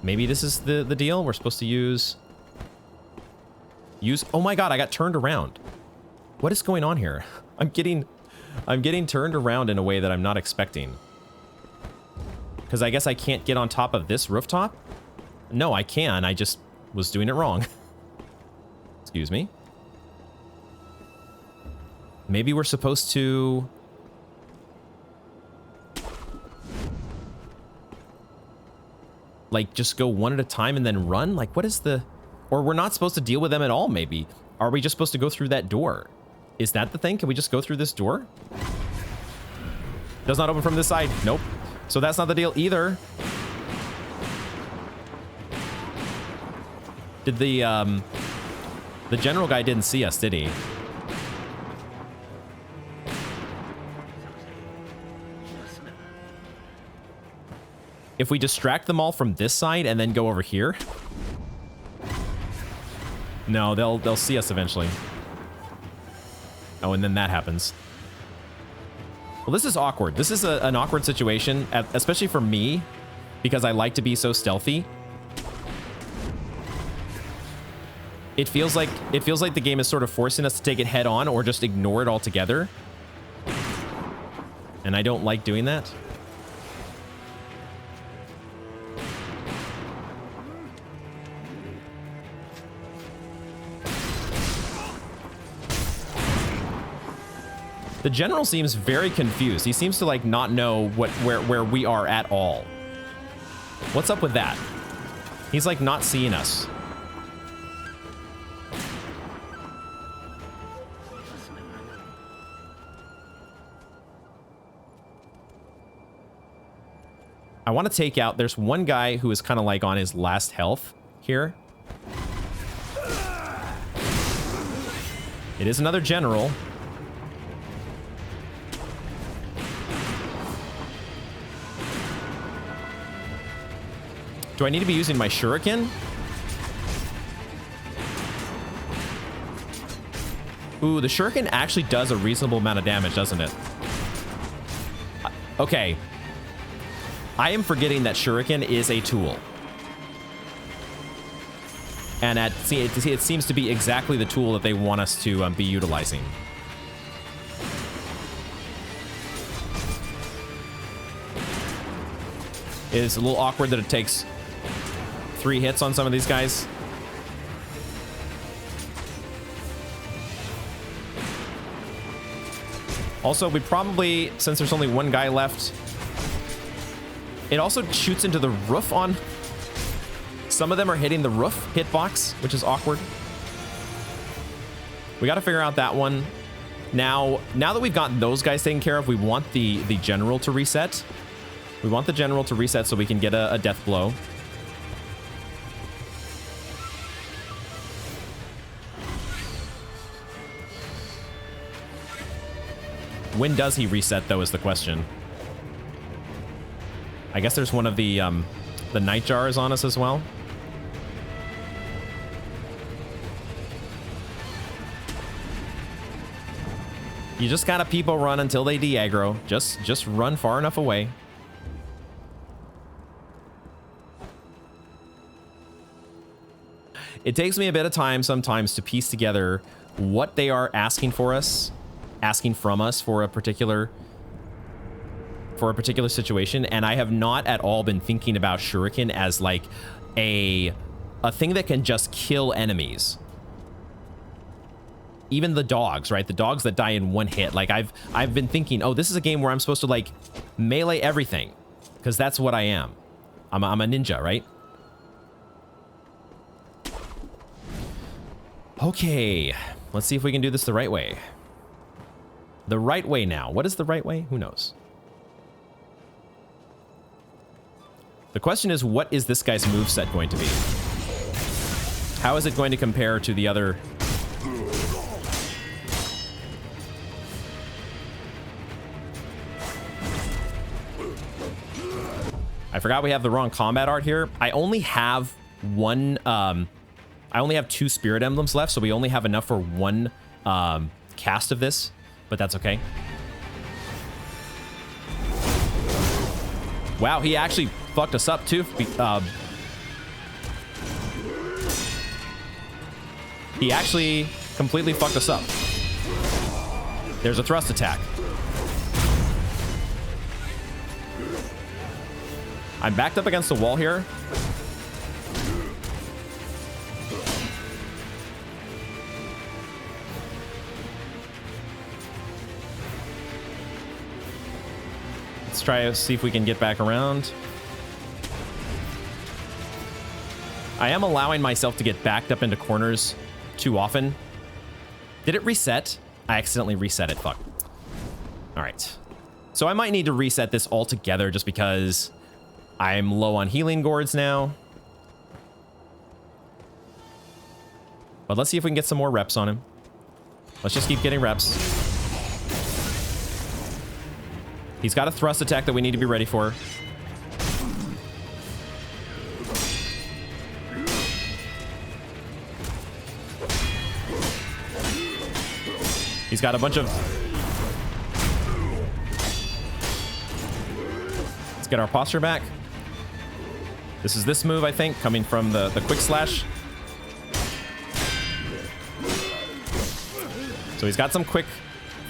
Maybe this is the deal. We're supposed to use... Oh my god, I got turned around. What is going on here? I'm getting turned around in a way that I'm not expecting. Because I guess I can't get on top of this rooftop? No, I can. I just was doing it wrong. Excuse me. Maybe we're supposed to... like, just go one at a time and then run? Like, what is the... Or we're not supposed to deal with them at all, maybe. Are we just supposed to go through that door? Is that the thing? Can we just go through this door? Does not open from this side. Nope. So that's not the deal either. Did the general guy didn't see us, did he? If we distract them all from this side and then go over here... No, they'll see us eventually. Oh, and then that happens. Well, this is awkward. This is an awkward situation, especially for me, because I like to be so stealthy. It feels like the game is sort of forcing us to take it head on or just ignore it altogether. And I don't like doing that. The general seems very confused. He seems to like not know where we are at all. What's up with that? He's like not seeing us. I want to take out... There's one guy who is kind of like on his last health here. It is another general. Do I need to be using my shuriken? Ooh, the shuriken actually does a reasonable amount of damage, doesn't it? Okay. I am forgetting that shuriken is a tool. And it seems to be exactly the tool that they want us to be utilizing. It is a little awkward that it takes 3 hits on some of these guys. Also, we probably, since there's only one guy left, it also shoots into the roof on... Some of them are hitting the roof hitbox, which is awkward. We got to figure out that one. Now that we've gotten those guys taken care of, we want the general to reset. We want the general to reset so we can get a death blow. When does he reset, though, is the question. I guess there's one of the night jars on us as well. You just gotta people run until they de-aggro. Just run far enough away. It takes me a bit of time sometimes to piece together what they are asking from us for a particular for a particular situation, and I have not at all been thinking about shuriken as like a thing that can just kill enemies. Even the dogs, right? The dogs that die in one hit. Like I've been thinking, oh, this is a game where I'm supposed to like melee everything, because that's what I am. I'm a ninja, right? Okay, let's see if we can do this the right way. The right way now. What is the right way? Who knows? The question is, what is this guy's moveset going to be? How is it going to compare to the other? I forgot we have the wrong combat art here. I only have one, I only have 2 spirit emblems left, so we only have enough for one cast of this, but that's okay. Wow, he actually fucked us up too. He actually completely fucked us up. There's a thrust attack. I'm backed up against the wall here. Let's try to see if we can get back around. I am allowing myself to get backed up into corners too often. Did it reset? I accidentally reset it. Fuck. All right. So I might need to reset this altogether just because I'm low on healing gourds now. But let's see if we can get some more reps on him. Let's just keep getting reps. He's got a thrust attack that we need to be ready for. He's got a bunch of... Let's get our posture back. This is this move, I think, coming from the quick slash. So he's got some quick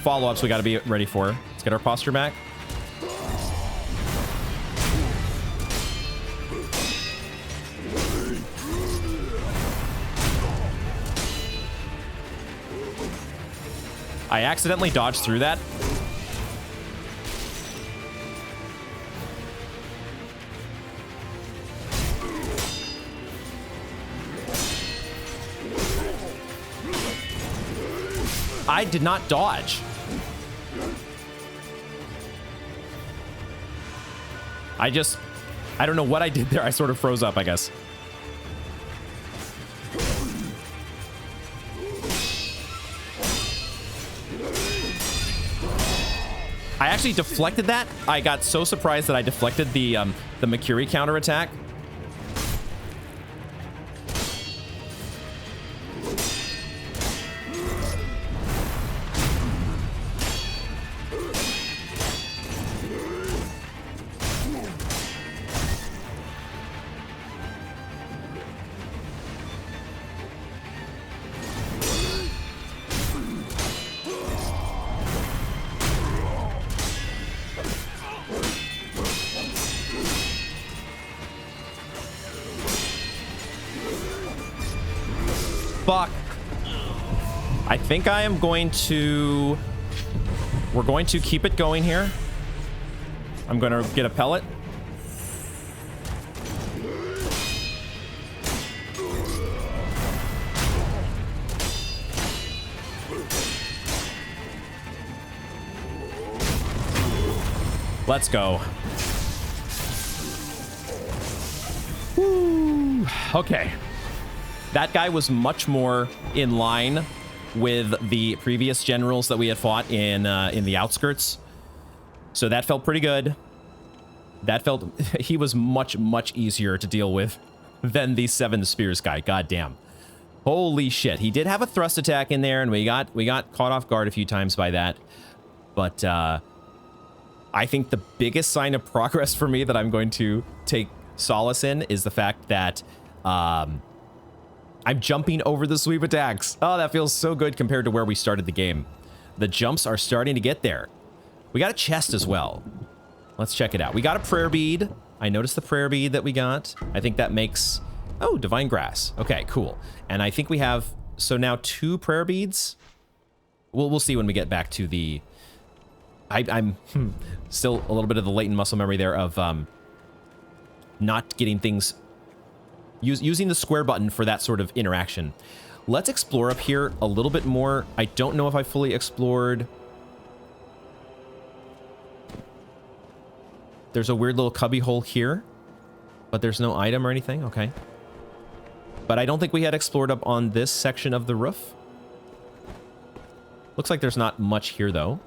follow-ups we got to be ready for. Let's get our posture back. I accidentally dodged through that. I did not dodge. I don't know what I did there. I sort of froze up, I guess. I actually deflected that. I got so surprised that I deflected the Makiri counterattack. Fuck. I think I am going to... We're going to keep it going here. I'm going to get a pellet. Let's go. Woo. Okay. That guy was much more in line with the previous generals that we had fought in the outskirts. So that felt pretty good. That felt... He was much, much easier to deal with than the 7 Spears guy. God damn. Holy shit. He did have a thrust attack in there, and we got caught off guard a few times by that. But I think the biggest sign of progress for me that I'm going to take solace in is the fact that I'm jumping over the sweep attacks. Oh, that feels so good compared to where we started the game. The jumps are starting to get there. We got a chest as well. Let's check it out. We got a prayer bead. I noticed the prayer bead that we got. I think that makes... Oh, divine grass. Okay, cool. And I think we have... So now 2 prayer beads. We'll see when we get back to the... I'm still a little bit of the latent muscle memory there of not getting things... using the square button for that sort of interaction. Let's explore up here a little bit more. I don't know if I fully explored... There's a weird little cubby hole here, but there's no item or anything. Okay. But I don't think we had explored up on this section of the roof. Looks like there's not much here, though.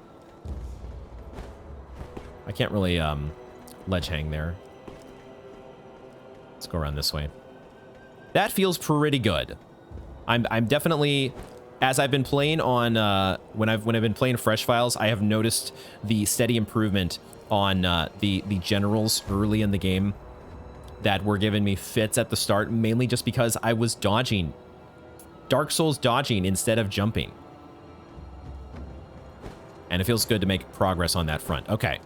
I can't really ledge hang there. Let's go around this way. That feels pretty good. I'm definitely, as I've been playing on when I've been playing Fresh Files, I have noticed the steady improvement on the generals early in the game that were giving me fits at the start, mainly just because I was dodging. Dark Souls dodging instead of jumping. And it feels good to make progress on that front. Okay.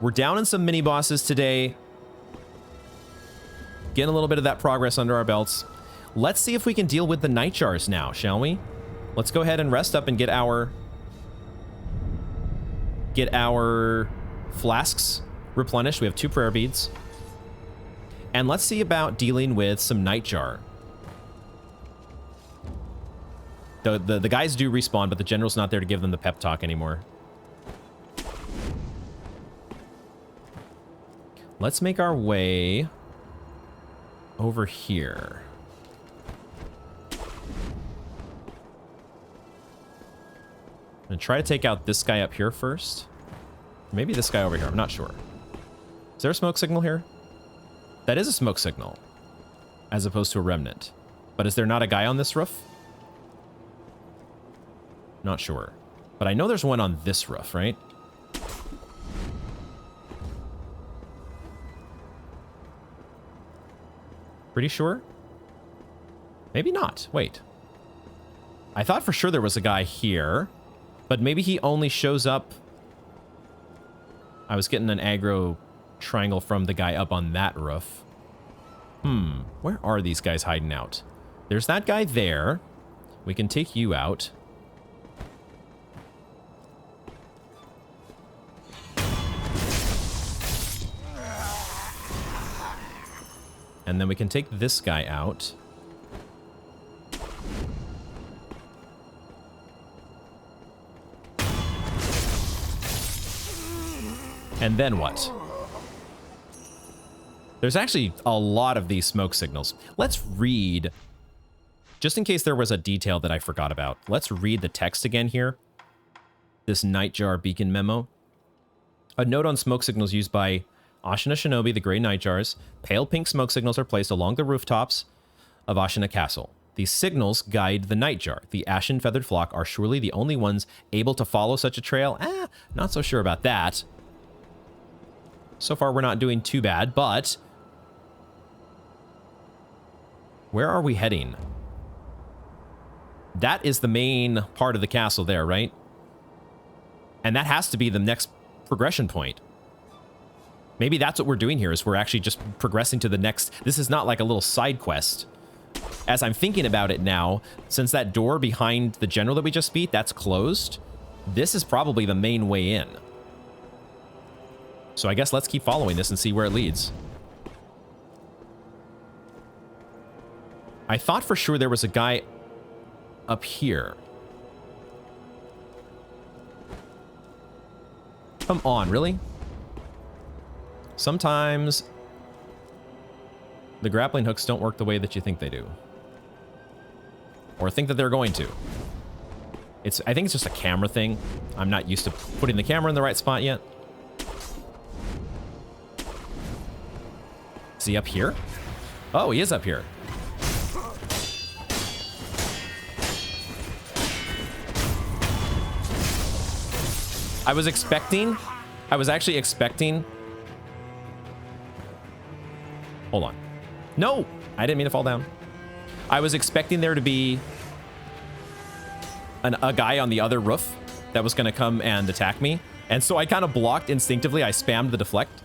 We're down in some mini-bosses today. Getting a little bit of that progress under our belts. Let's see if we can deal with the night jars now, shall we? Let's go ahead and rest up and get our flasks replenished. We have 2 prayer beads. And let's see about dealing with some nightjar. The guys do respawn, but the general's not there to give them the pep talk anymore. Let's make our way over here. I'm gonna try to take out this guy up here first. Maybe this guy over here, I'm not sure. Is there a smoke signal here? That is a smoke signal, as opposed to a remnant. But is there not a guy on this roof? Not sure. But I know there's one on this roof, right? Pretty sure? Maybe not. Wait. I thought for sure there was a guy here, but maybe he only shows up... I was getting an aggro triangle from the guy up on that roof. Where are these guys hiding out? There's that guy there. We can take you out. And then we can take this guy out. And then what? There's actually a lot of these smoke signals. Let's read, just in case there was a detail that I forgot about. Let's read the text again here. This Nightjar Beacon memo. A note on smoke signals used by Ashina Shinobi, the Grey Nightjars. Pale pink smoke signals are placed along the rooftops of Ashina Castle. These signals guide the Nightjar. The Ashen Feathered Flock are surely the only ones able to follow such a trail. Not so sure about that. So far, we're not doing too bad, but... where are we heading? That is the main part of the castle there, right? And that has to be the next progression point. Maybe that's what we're doing here, is we're actually just progressing to the next... This is not like a little side quest. As I'm thinking about it now, since that door behind the general that we just beat, that's closed, this is probably the main way in. So I guess let's keep following this and see where it leads. I thought for sure there was a guy up here. Come on, really? Sometimes the grappling hooks don't work the way that you think they do. Or think that they're going to. I think it's just a camera thing. I'm not used to putting the camera in the right spot yet. Is he up here? Oh, he is up here. I was actually expecting... Hold on. No! I didn't mean to fall down. I was expecting there to be a guy on the other roof that was going to come and attack me. And so I kind of blocked instinctively. I spammed the deflect,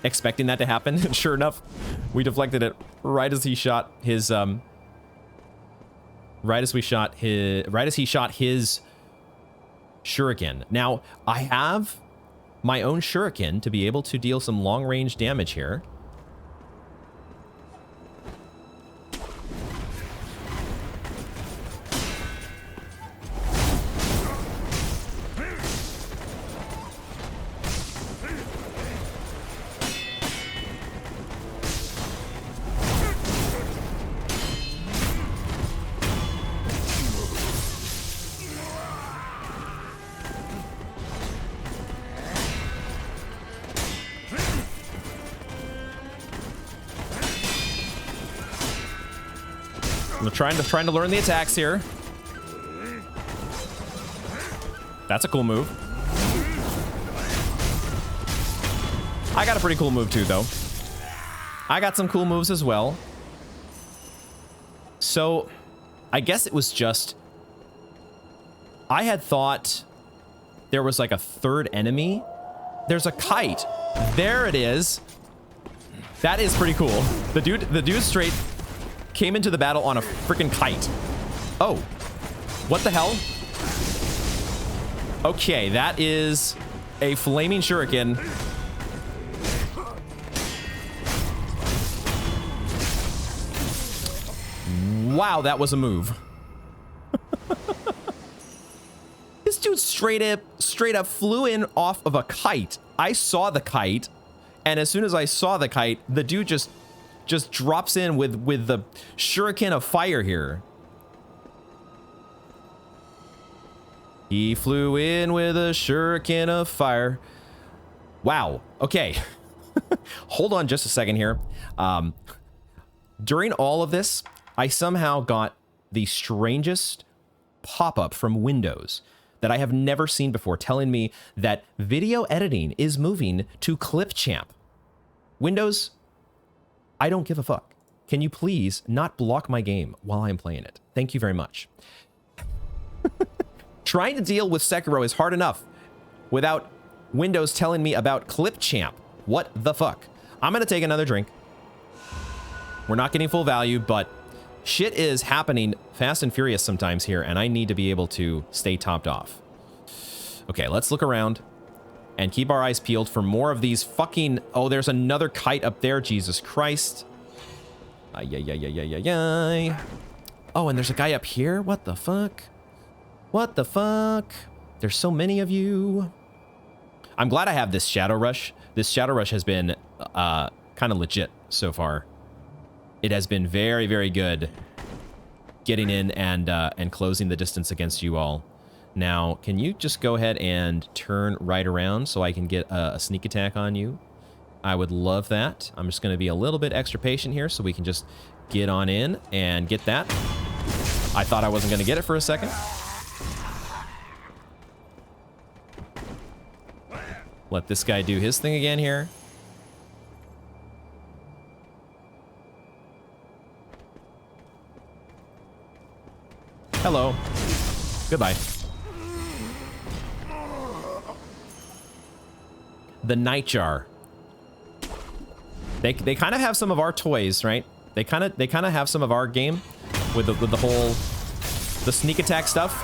expecting that to happen. And sure enough, we deflected it right as he shot his, right as he shot his shuriken. Now, I have my own shuriken to be able to deal some long-range damage here. I'm trying to learn the attacks here. That's a cool move. I got a pretty cool move too, though. I got some cool moves as well. So, I guess it was just... I had thought there was like a third enemy. There's a kite. There it is. That is pretty cool. The dude straight came into the battle on a freaking kite. Oh, what the hell? Okay, that is a flaming shuriken. Wow, that was a move. This dude straight up flew in off of a kite. I saw the kite, and as soon as I saw the kite, the dude just drops in with the shuriken of fire here. He flew in with a shuriken of fire. Wow. Okay. Hold on just a second here. During all of this, I somehow got the strangest pop-up from Windows that I have never seen before, telling me that video editing is moving to Clipchamp. Windows, I don't give a fuck. Can you please not block my game while I'm playing it? Thank you very much. Trying to deal with Sekiro is hard enough without Windows telling me about Clipchamp. What the fuck? I'm gonna take another drink. We're not getting full value, but shit is happening fast and furious sometimes here, and I need to be able to stay topped off. Okay, let's look around and keep our eyes peeled for more of these fucking... Oh, there's another kite up there. Jesus Christ. Oh, and there's a guy up here? What the fuck? What the fuck? There's so many of you. I'm glad I have this Shadow Rush. This Shadow Rush has been kind of legit so far. It has been very, very good getting in and closing the distance against you all. Now, can you just go ahead and turn right around so I can get a sneak attack on you? I would love that. I'm just going to be a little bit extra patient here so we can just get on in and get that. I thought I wasn't going to get it for a second. Let this guy do his thing again here. Hello. Goodbye. The Nightjar. They kind of have some of our toys, right? They kind of have some of our game with the whole sneak attack stuff.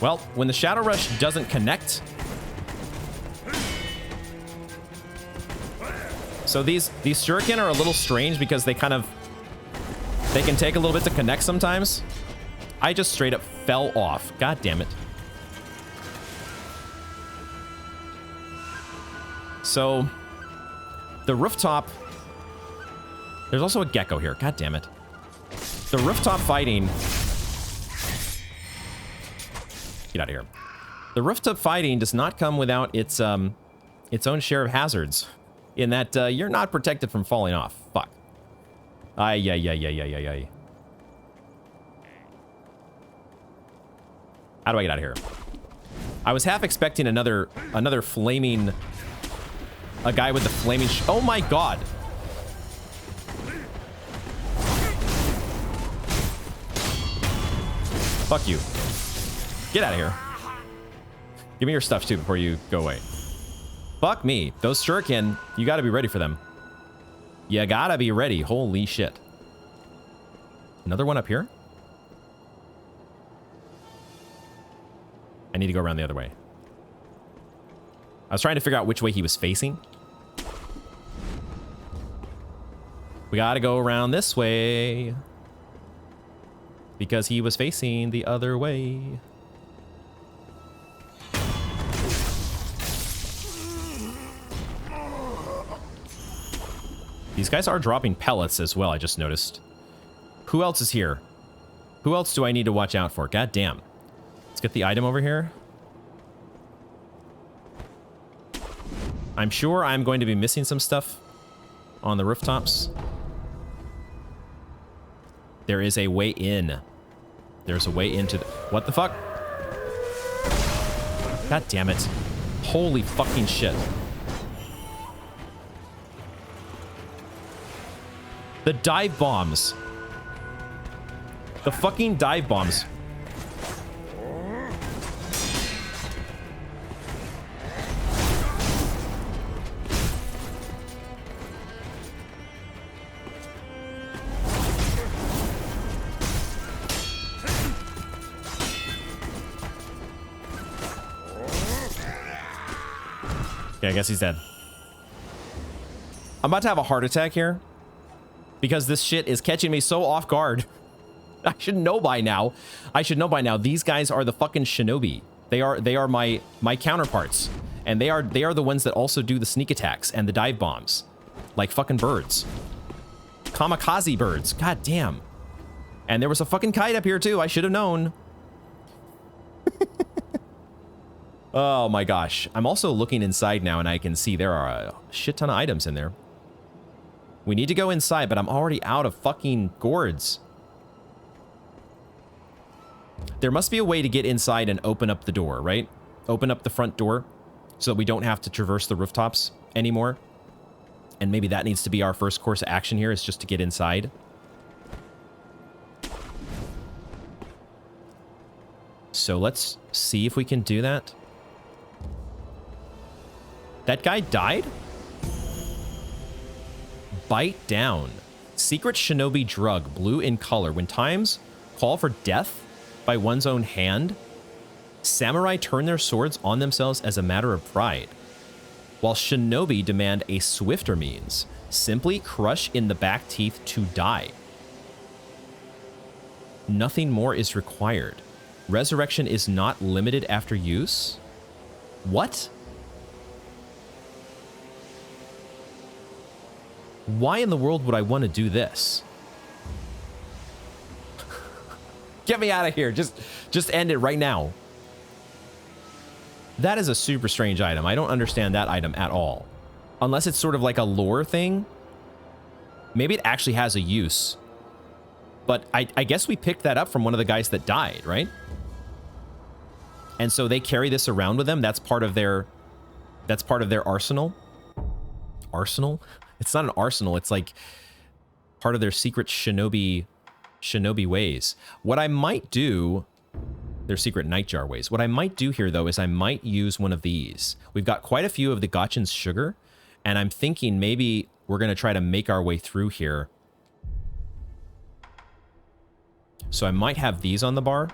Well, when the Shadow Rush doesn't connect. So these shuriken are a little strange because they can take a little bit to connect sometimes. I just straight up fell off. God damn it. So the rooftop, there's also a gecko here. God damn it. The rooftop fighting. Get out of here. The rooftop fighting does not come without its own share of hazards. In that you're not protected from falling off. Fuck. Ay. How do I get out of here? I was half expecting another flaming... A guy with the flaming... Oh my god. Fuck you. Get out of here. Give me your stuff too before you go away. Fuck me. Those shuriken, you gotta be ready for them. You gotta be ready. Holy shit. Another one up here? I need to go around the other way. I was trying to figure out which way he was facing. We gotta go around this way. Because he was facing the other way. These guys are dropping pellets as well, I just noticed. Who else is here? Who else do I need to watch out for? God damn. Let's get the item over here. I'm sure I'm going to be missing some stuff on the rooftops. There is a way in. There's a way into the... What the fuck? God damn it. Holy fucking shit. The dive bombs. The fucking dive bombs. Okay, I guess he's dead. I'm about to have a heart attack here because this shit is catching me so off guard. I should know by now. I should know by now. These guys are the fucking shinobi. They are my counterparts, and they are the ones that also do the sneak attacks and the dive bombs, like fucking birds, kamikaze birds. God damn. And there was a fucking kite up here too. I should have known. Oh my gosh. I'm also looking inside now and I can see there are a shit ton of items in there. We need to go inside, but I'm already out of fucking gourds. There must be a way to get inside and open up the door, right? Open up the front door so that we don't have to traverse the rooftops anymore. And maybe that needs to be our first course of action here, is just to get inside. So let's see if we can do that. That guy died? Bite down. Secret shinobi drug, blue in color. When times call for death by one's own hand, samurai turn their swords on themselves as a matter of pride, while shinobi demand a swifter means. Simply crush in the back teeth to die. Nothing more is required. Resurrection is not limited after use. What? Why in the world would I want to do this? Get me out of here. Just end it right now. That is a super strange item. I don't understand that item at all. Unless it's sort of like a lore thing. Maybe it actually has a use. But I guess we picked that up from one of the guys that died, right? And so they carry this around with them. That's part of their arsenal. Arsenal? It's not an arsenal. It's like part of their secret shinobi ways. What I might do, their secret nightjar ways. What I might do here, though, is I might use one of these. We've got quite a few of the Gachin's sugar, and I'm thinking maybe we're going to try to make our way through here. So I might have these on the bar.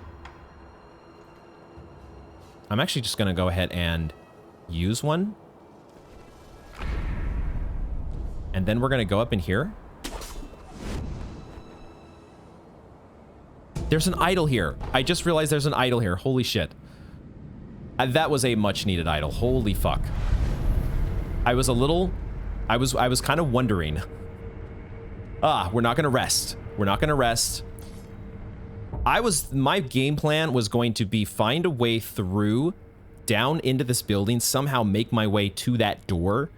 I'm actually just going to go ahead and use one. And then we're going to go up in here. There's an idol here. I just realized there's an idol here. Holy shit. That was a much needed idol. Holy fuck. I was kind of wondering. We're not going to rest. We're not going to rest. My game plan was going to be find a way through, down into this building, somehow make my way to that door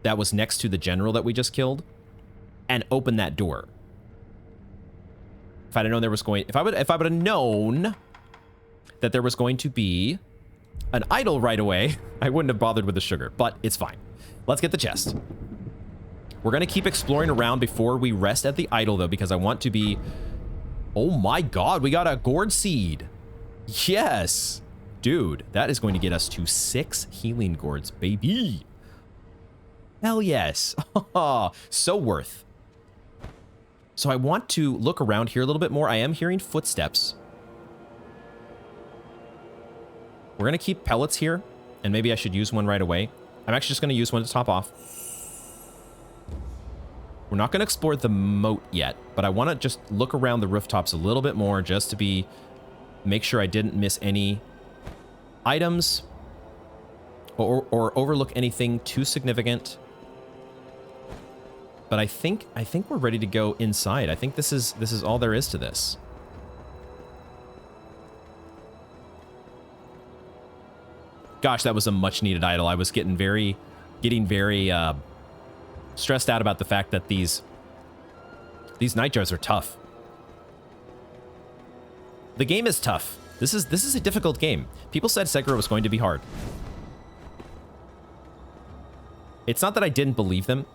that was next to the general that we just killed, and open that door. If I'd have known there was going, if I would have known that there was going to be an idol right away, I wouldn't have bothered with the sugar, but it's fine. Let's get the chest. We're going to keep exploring around before we rest at the idol, though, because I want to be... Oh my god, we got a gourd seed. Yes! Dude, that is going to get us to 6 healing gourds, baby. Hell yes. So worth. So I want to look around here a little bit more. I am hearing footsteps. We're going to keep pellets here, and maybe I should use one right away. I'm actually just going to use one to top off. We're not going to explore the moat yet, but I want to just look around the rooftops a little bit more just to make sure I didn't miss any items or overlook anything too significant. But I think we're ready to go inside. I think this is all there is to this. Gosh, that was a much needed idol. I was getting very stressed out about the fact that these nightjars are tough. The game is tough. This is a difficult game. People said Sekiro was going to be hard. It's not that I didn't believe them,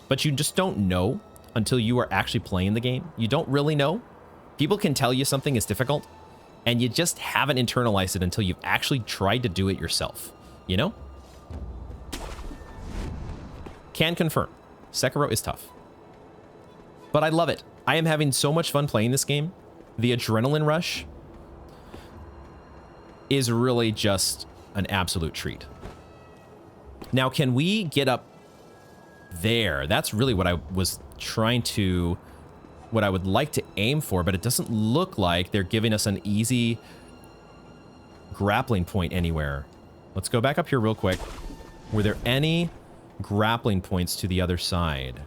but you just don't know until you are actually playing the game. You don't really know. People can tell you something is difficult, and you just haven't internalized it until you've actually tried to do it yourself, you know? Can confirm, Sekiro is tough. But I love it. I am having so much fun playing this game. The adrenaline rush is really just an absolute treat. Now, can we get up there? That's really what I was trying to, what I would like to aim for, but it doesn't look like they're giving us an easy grappling point anywhere. Let's go back up here real quick. Were there any grappling points to the other side?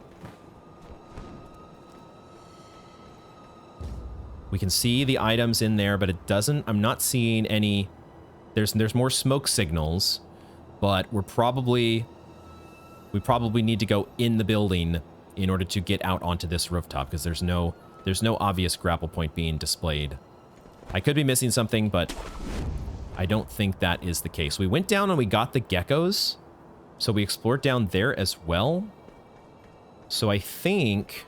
We can see the items in there, but it doesn't, I'm not seeing any, there's more smoke signals, but we probably need to go in the building in order to get out onto this rooftop, because there's no obvious grapple point being displayed. I could be missing something, but I don't think that is the case. We went down and we got the geckos, so we explored down there as well. So I think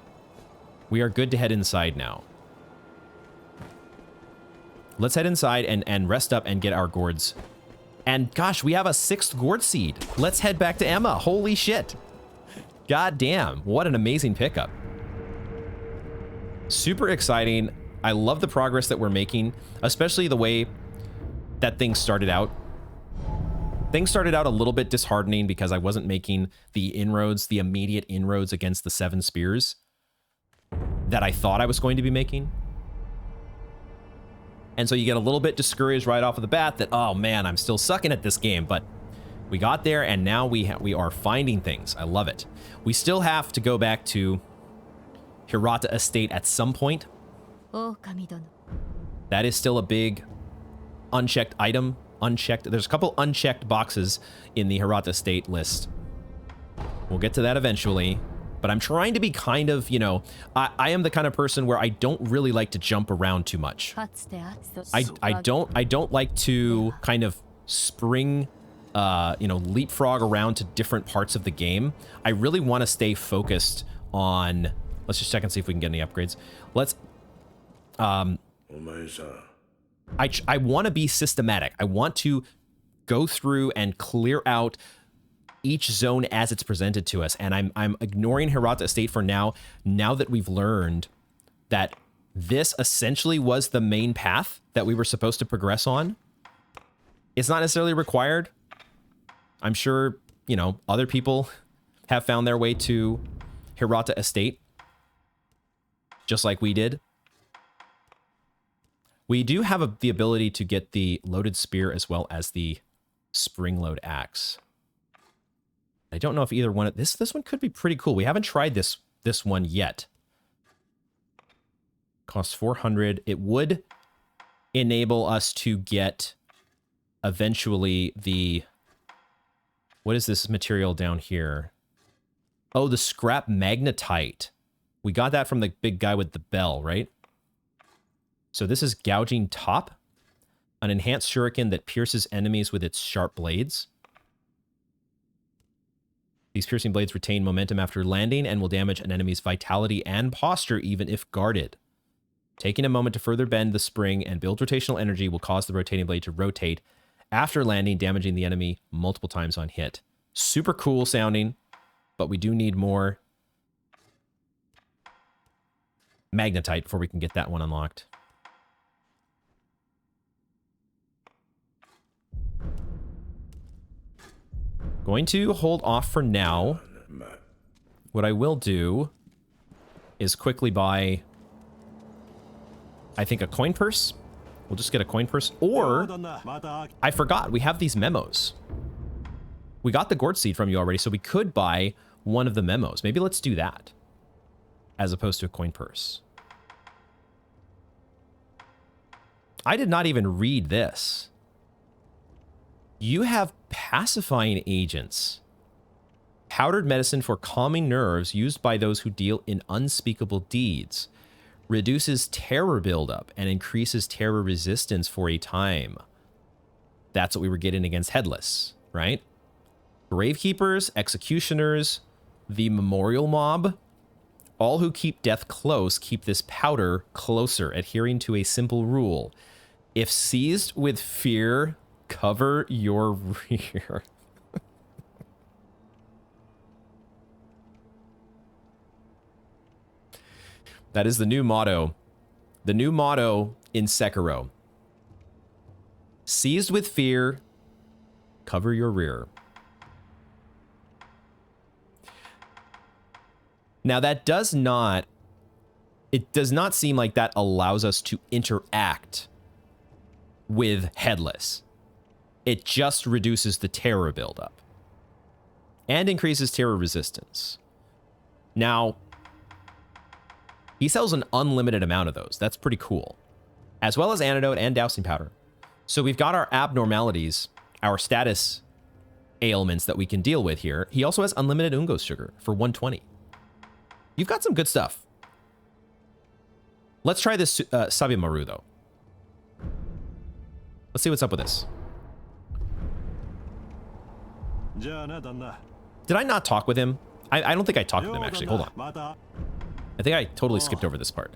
we are good to head inside now. Let's head inside and rest up and get our gourds. And gosh, we have a 6th gourd seed. Let's head back to Emma. Holy shit. God damn, what an amazing pickup. Super exciting. I love the progress that we're making, especially the way that things started out. Things started out a little bit disheartening because I wasn't making the inroads, the immediate inroads against the 7 spears that I thought I was going to be making. And so you get a little bit discouraged right off of the bat that, oh man, I'm still sucking at this game, but we got there and now we are finding things. I love it. We still have to go back to Hirata Estate at some point. That is still a big unchecked item. There's a couple unchecked boxes in the Hirata Estate list. We'll get to that eventually. But I'm trying to be kind of, you know, I am the kind of person where I don't really like to jump around too much. I don't like to kind of spring, you know, leapfrog around to different parts of the game. I really want to stay focused on, let's just check and see if we can get any upgrades. Let's, I want to be systematic. I want to go through and clear out each zone as it's presented to us, and I'm ignoring Hirata Estate for now that we've learned that this essentially was the main path that we were supposed to progress on. It's not necessarily required. I'm sure, you know, other people have found their way to Hirata Estate, just like we did. We do have the ability to get the loaded spear as well as the spring load axe. I don't know if either one of this one could be pretty cool. We haven't tried this one yet. Costs 400. It would enable us to get eventually the, what is this material down here? Oh, the scrap magnetite. We got that from the big guy with the bell, right? So this is gouging top, an enhanced shuriken that pierces enemies with its sharp blades. These piercing blades retain momentum after landing and will damage an enemy's vitality and posture even if guarded. Taking a moment to further bend the spring and build rotational energy will cause the rotating blade to rotate after landing, damaging the enemy multiple times on hit. Super cool sounding, but we do need more magnetite before we can get that one unlocked. Going to hold off for now. What I will do is quickly buy, I think, a coin purse. We'll just get a coin purse. Or, I forgot, we have these memos. We got the gourd seed from you already, so we could buy one of the memos. Maybe let's do that, as opposed to a coin purse. I did not even read this. You have pacifying agents. Powdered medicine for calming nerves used by those who deal in unspeakable deeds. Reduces terror buildup and increases terror resistance for a time. That's what we were getting against Headless, right? Gravekeepers, executioners, the memorial mob. All who keep death close keep this powder closer, adhering to a simple rule. If seized with fear, cover your rear. That is the new motto. The new motto in Sekiro. Seized with fear, cover your rear. Now that does not, it does not seem like that allows us to interact with Headless. It just reduces the terror buildup and increases terror resistance. Now, he sells an unlimited amount of those. That's pretty cool. As well as antidote and dowsing powder. So we've got our abnormalities, our status ailments that we can deal with here. He also has unlimited Ungos sugar for 120. You've got some good stuff. Let's try this Sabimaru, though. Let's see what's up with this. Did I not talk with him? I don't think I talked with him, actually. Hold on. I think I totally skipped over this part.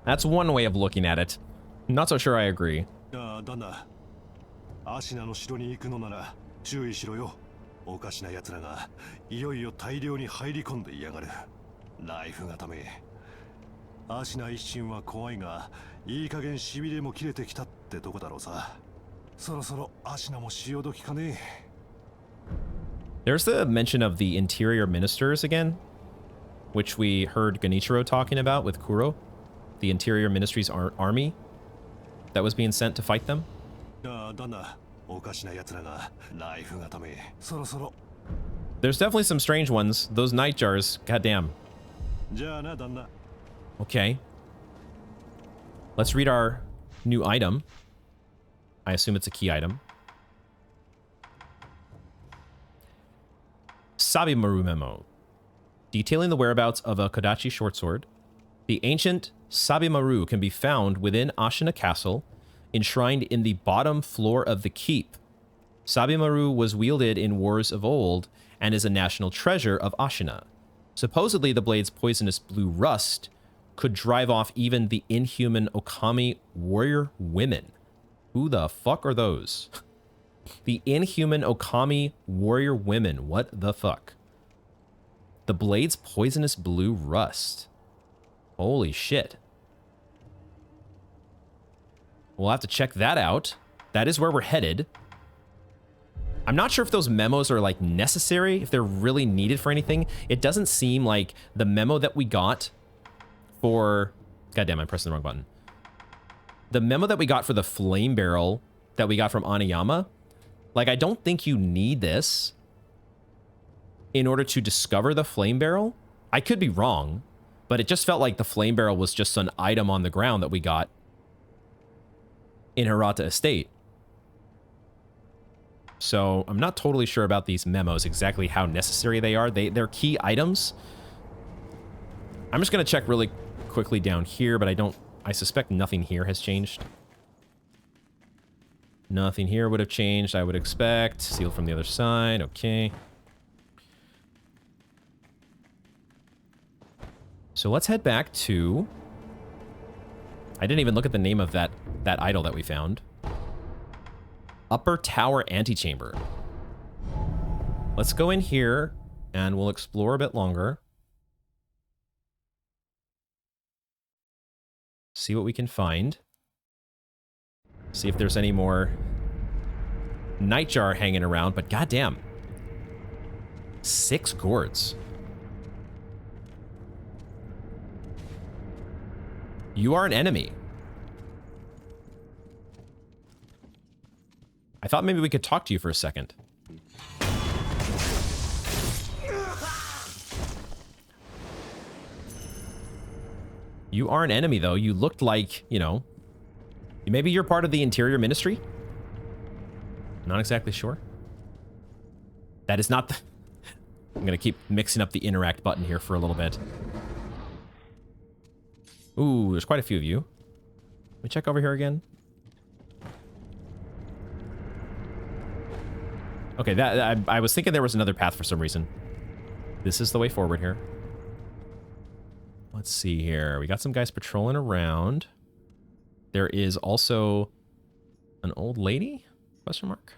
That's one way of looking at it. Not so sure I agree. おかしな奴らがいよいよ大量に入り込んでいやがる。ライフがため。アシナ一心は怖いが、いい加減しびれも切れてきたってとこだろうさ。そろそろアシナも潮時かね。There's the mention of the interior ministers again, which we heard Genichiro talking about with Kuro, the interior ministry's army that was being sent to fight them. There's definitely some strange ones. Those night jars, goddamn. Okay. Let's read our new item. I assume it's a key item. Sabimaru memo. Detailing the whereabouts of a Kodachi shortsword. The ancient Sabimaru can be found within Ashina Castle, enshrined in the bottom floor of the keep. Sabimaru was wielded in wars of old and is a national treasure of Ashina. Supposedly, the blade's poisonous blue rust could drive off even the inhuman Okami warrior women. Who the fuck are those? The inhuman Okami warrior women. What the fuck? The blade's poisonous blue rust. Holy shit. We'll have to check that out. That is where we're headed. I'm not sure if those memos are like necessary, if they're really needed for anything. It doesn't seem like the memo that we got for... Goddamn, I'm pressing the wrong button. The memo that we got for the flame barrel that we got from Anayama, like, I don't think you need this in order to discover the flame barrel. I could be wrong, but it just felt like the flame barrel was just an item on the ground that we got in Hirata Estate. So I'm not totally sure about these memos, exactly how necessary they are. They're key items, I'm just going to check really quickly down here, but I suspect nothing here has changed. Nothing here would have changed, I would expect. Sealed from the other side, okay. So let's head back to... I didn't even look at the name of that idol that we found. Upper Tower Antechamber. Let's go in here, and we'll explore a bit longer. See what we can find. See if there's any more nightjar hanging around, but goddamn. 6 gourds. You are an enemy. I thought maybe we could talk to you for a second. You are an enemy, though. You looked like, you know... Maybe you're part of the Interior Ministry? Not exactly sure. That is not the... I'm gonna keep mixing up the interact button here for a little bit. Ooh, there's quite a few of you. Let me check over here again. Okay, I was thinking there was another path for some reason. This is the way forward here. Let's see here. We got some guys patrolling around. There is also an old lady? Question mark.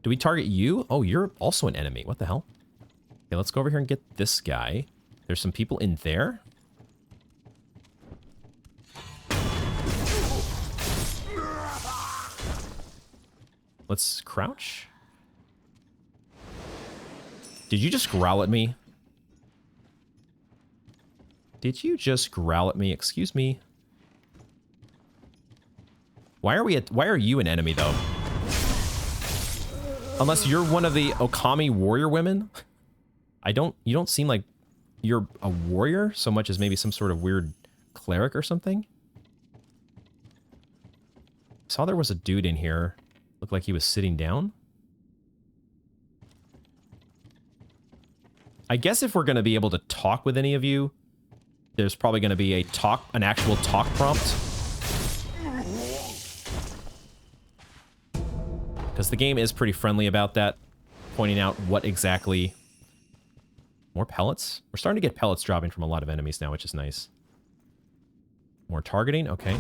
Do we target you? Oh, you're also an enemy. What the hell? Okay, let's go over here and get this guy. There's some people in there. Let's crouch. Did you just growl at me? Did you just growl at me? Excuse me. Why are you an enemy, though? Unless you're one of the Okami warrior women? You don't seem like you're a warrior so much as maybe some sort of weird cleric or something. Saw there was a dude in here. Looked like he was sitting down. I guess if we're going to be able to talk with any of you, there's probably going to be an actual talk prompt. Because the game is pretty friendly about that, pointing out what exactly... More pellets? We're starting to get pellets dropping from a lot of enemies now, which is nice. More targeting? Okay.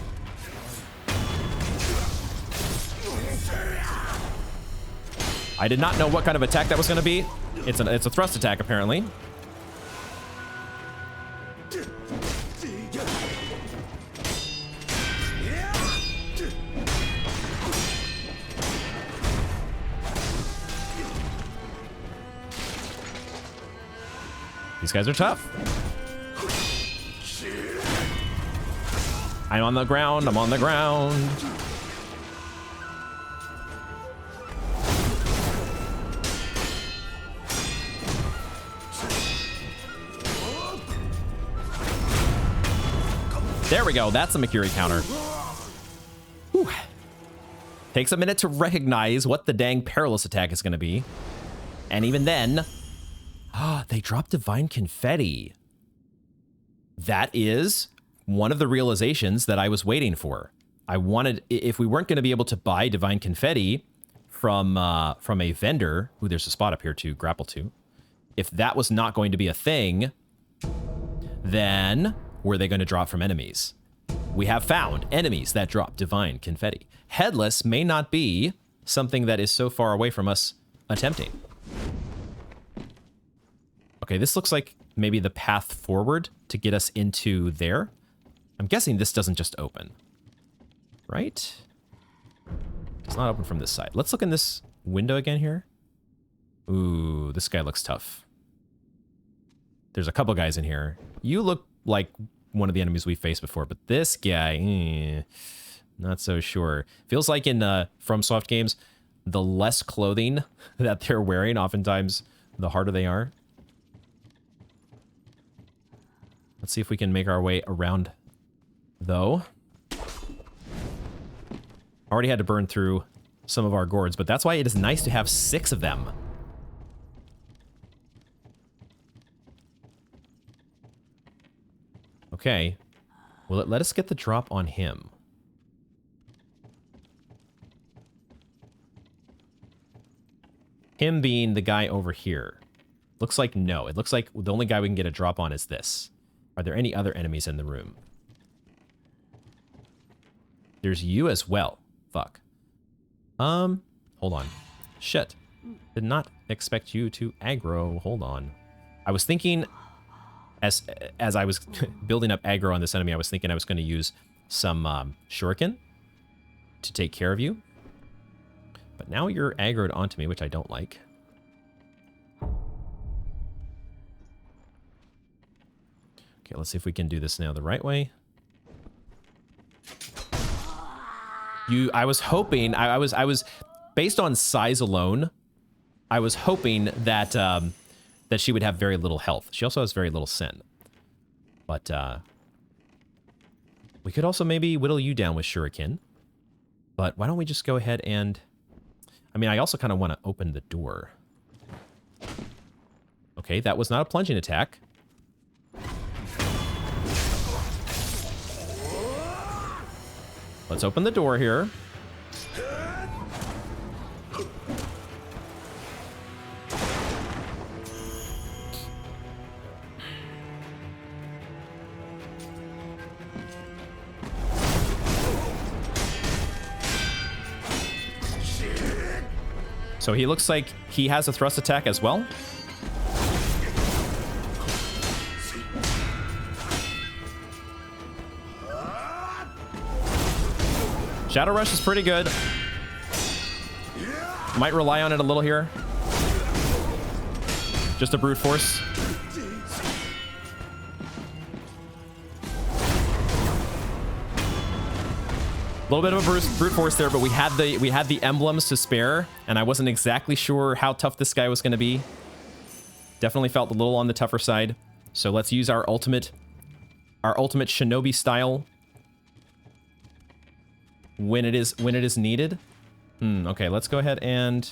I did not know what kind of attack that was going to be. It's a thrust attack, apparently. These guys are tough. I'm on the ground. I'm on the ground. There we go. That's a Makiri counter. Whew. Takes a minute to recognize what the dang perilous attack is going to be. And even then... Ah, they dropped divine confetti. That is one of the realizations that I was waiting for. I wanted, if we weren't going to be able to buy divine confetti from a vendor, who there's a spot up here to grapple to, if that was not going to be a thing, then were they going to drop from enemies? We have found enemies that drop divine confetti. Headless may not be something that is so far away from us attempting. Okay, this looks like maybe the path forward to get us into there. I'm guessing this doesn't just open. Right? It's not open from this side. Let's look in this window again here. Ooh, this guy looks tough. There's a couple guys in here. You look like one of the enemies we faced before, but this guy, not so sure. Feels like in FromSoft games, the less clothing that they're wearing, oftentimes the harder they are. Let's see if we can make our way around, though. Already had to burn through some of our gourds, but that's why it is nice to have 6 of them. Okay. Well, let us get the drop on him. Him being the guy over here. Looks like no. It looks like the only guy we can get a drop on is this. Are there any other enemies in the room? There's you as well. Fuck. Hold on. Shit. Did not expect you to aggro. Hold on. I was thinking, as I was building up aggro on this enemy, I was thinking I was going to use some shuriken to take care of you. But now you're aggroed onto me, which I don't like. Okay, let's see if we can do this now the right way. I was hoping, I was based on size alone, I was hoping that that she would have very little health. She also has very little sin. But we could also maybe whittle you down with shuriken. But why don't we just go ahead and... I mean, I also kind of want to open the door. Okay, that was not a plunging attack. Let's open the door here. So he looks like he has a thrust attack as well. Shadow Rush is pretty good. Might rely on it a little here. Just a brute force. A little bit of a brute force there, but we had the emblems to spare, and I wasn't exactly sure how tough this guy was going to be. Definitely felt a little on the tougher side. So let's use our ultimate shinobi style when it is needed. Okay, let's go ahead and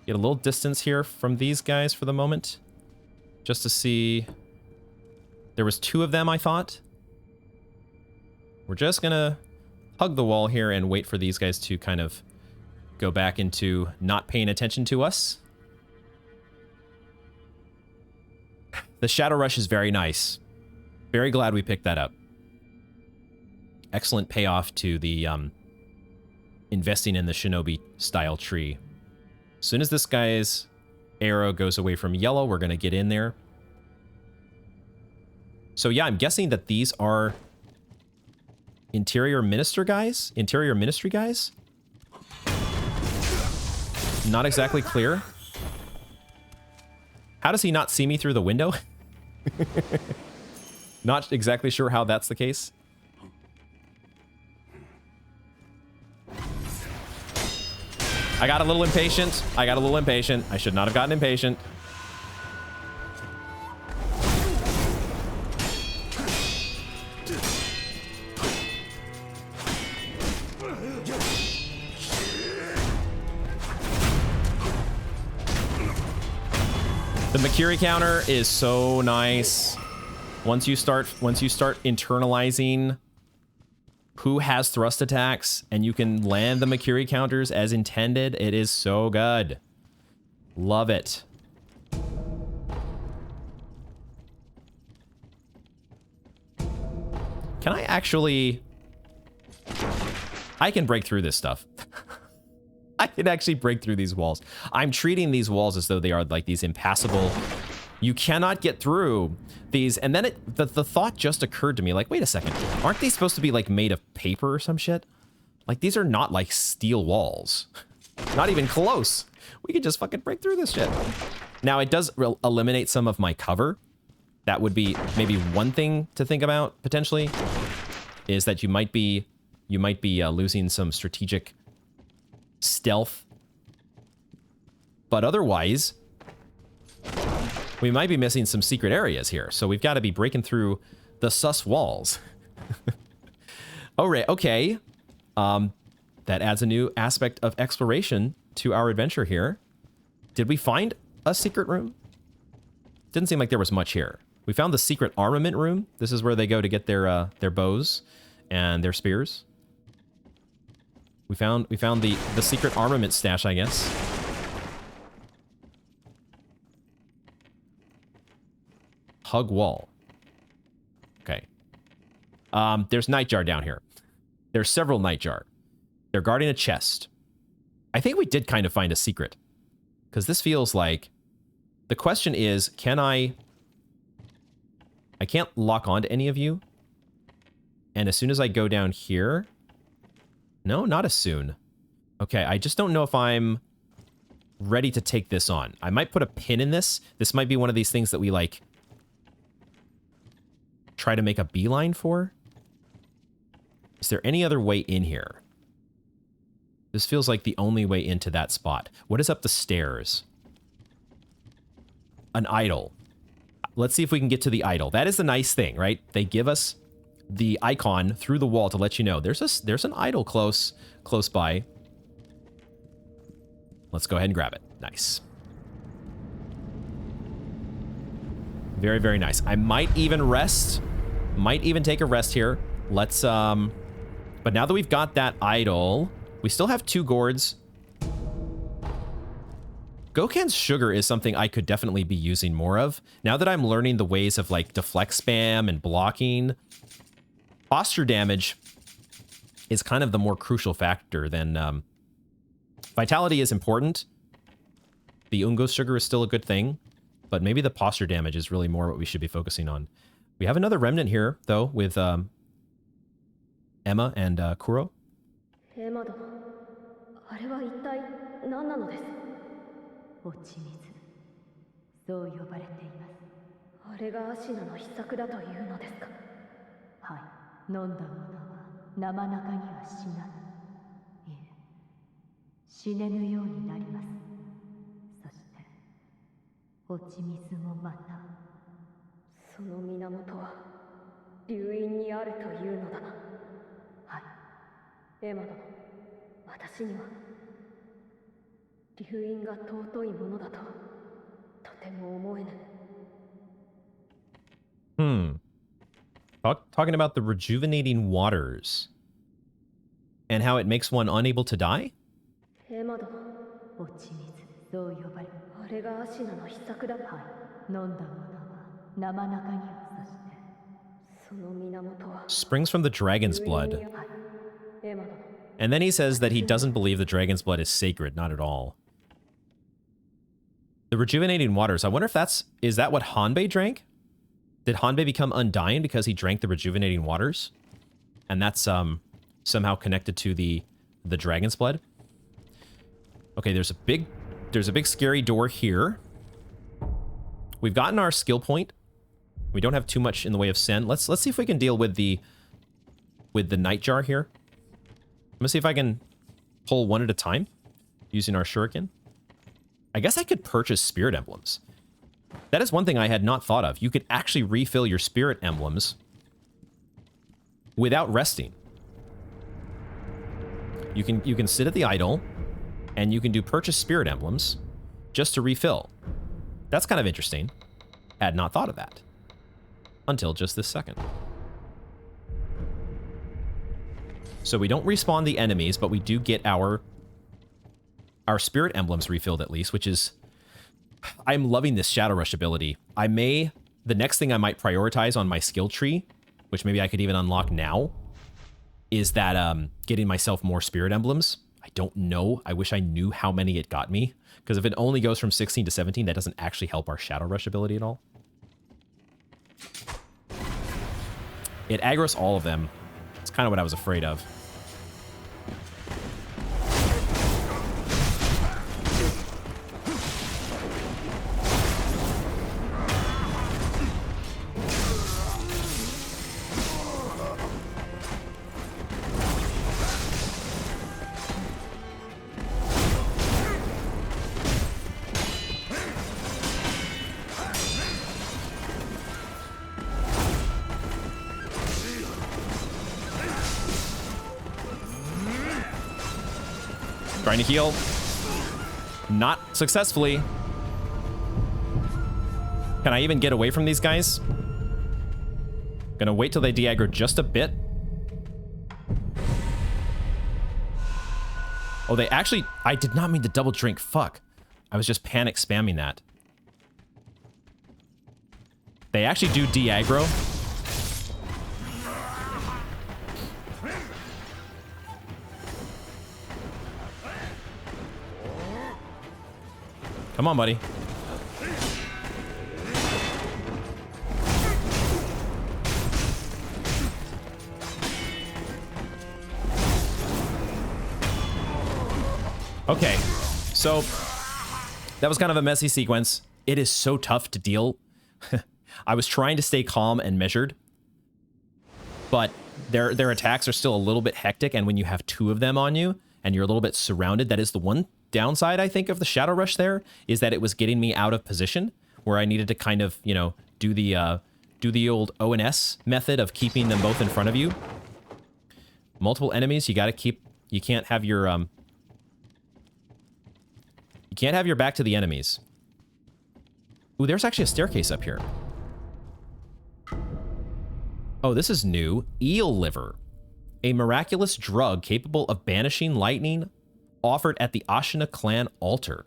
get a little distance here from these guys for the moment, just to see. There was 2 of them, I thought. We're just gonna hug the wall here and wait for these guys to kind of go back into not paying attention to us. The Shadow Rush is very nice. Very glad we picked that up. Excellent payoff to the investing in the shinobi style tree. As soon as this guy's arrow goes away from yellow, we're going to get in there. So yeah, I'm guessing that these are interior ministry guys. Not exactly clear. How does he not see me through the window? Not exactly sure how that's the case. I got a little impatient. I should not have gotten impatient. The Makiri counter is so nice. Once you start internalizing who has thrust attacks and you can land the Makiri counters as intended, it is so good. Love it. Can I actually... I can break through this stuff. I can actually break through these walls. I'm treating these walls as though they are like these impassable... You cannot get through these. And then the thought just occurred to me, like, wait a second. Aren't they supposed to be like made of paper or some shit? Like, these are not like steel walls. Not even close. We could just fucking break through this shit. Now, it does eliminate some of my cover. That would be maybe one thing to think about, potentially, is that you might be losing some strategic stealth. But otherwise... we might be missing some secret areas here, so we've got to be breaking through the sus walls. Oh, right, okay. That adds a new aspect of exploration to our adventure here. Did we find a secret room? Didn't seem like there was much here. We found the secret armament room. This is where they go to get their bows and their spears. We found the secret armament stash, I guess. Hug wall. Okay. There's Nightjar down here. There's several Nightjar. They're guarding a chest. I think we did kind of find a secret. Because this feels like... The question is, can I can't lock onto any of you. And as soon as I go down here... No, not as soon. Okay, I just don't know if I'm ready to take this on. I might put a pin in this. This might be one of these things that we, like, try to make a beeline for. Is there any other way in here? This feels like the only way into that spot. What is up the stairs? An idol. Let's see if we can get to the idol. That is the nice thing, right? They give us the icon through the wall to let you know there's an idol close by. Let's go ahead and grab it. Nice. Very, very nice. I might even rest. Might even take a rest here. Let's but now that we've got that idol, we still have 2 gourds. Gokhan's sugar is something I could definitely be using more of. Now that I'm learning the ways of like deflect spam and blocking, posture damage is kind of the more crucial factor than... Vitality is important. The Ungo's sugar is still a good thing, but maybe the posture damage is really more what we should be focusing on. We have another remnant here, though, with Emma and Kuro. Emma, あれは一体何なのです。落ち水、そう呼ばれています。あれがアシナの秘策だというのですか。はい、飲んだ者は生中には死なぬ。いえ、死ねぬようになります。そして、落ち水もまた。その源は流因にあるというのだな。はい、エマ殿、私には流因が尊いものだととても思えぬ。Talking about the rejuvenating waters and how it makes one unable to die? エマ殿、落ち水、そう呼ばれ、あれがアシナの秘策だ。はい、飲んだ者は生中には、そしてその源は Springs from the dragon's blood. And then he says that he doesn't believe the dragon's blood is sacred, not at all. The rejuvenating waters, I wonder if is that what Hanbei drank? Did Hanbei become undying because he drank the rejuvenating waters? And that's somehow connected to the dragon's blood? Okay, there's a big scary door here. We've gotten our skill point. We don't have too much in the way of send. Let's see if we can deal with the nightjar here. I'm gonna see if I can pull one at a time using our shuriken. I guess I could purchase spirit emblems. That is one thing I had not thought of. You could actually refill your spirit emblems without resting. You can sit at the idol and you can do purchase spirit emblems just to refill. That's kind of interesting. Had not thought of that until just this second. So we don't respawn the enemies, but we do get our spirit emblems refilled at least, which is... I'm loving this Shadow Rush ability. The next thing I might prioritize on my skill tree, which maybe I could even unlock now, is that getting myself more spirit emblems. I don't know. I wish I knew how many it got me, because if it only goes from 16 to 17, that doesn't actually help our Shadow Rush ability at all. It aggroes all of them. It's kind of what I was afraid of. Trying to heal. Not successfully. Can I even get away from these guys? Gonna wait till they de-aggro just a bit. Oh, they actually... I did not mean to double drink. Fuck. I was just panic spamming that. They actually do de-aggro. Come on, buddy. Okay, so that was kind of a messy sequence. It is so tough to deal. I was trying to stay calm and measured, but their attacks are still a little bit hectic, and when you have two of them on you and you're a little bit surrounded, that is the one downside, I think, of the Shadow Rush there, is that it was getting me out of position where I needed to kind of, you know, do the old O&S method of keeping them both in front of you. Multiple enemies, you got to keep, you can't have your back to the enemies. Ooh, there's actually a staircase up here. Oh, this is new. Eel liver. A miraculous drug capable of banishing lightning offered at the Ashina clan altar.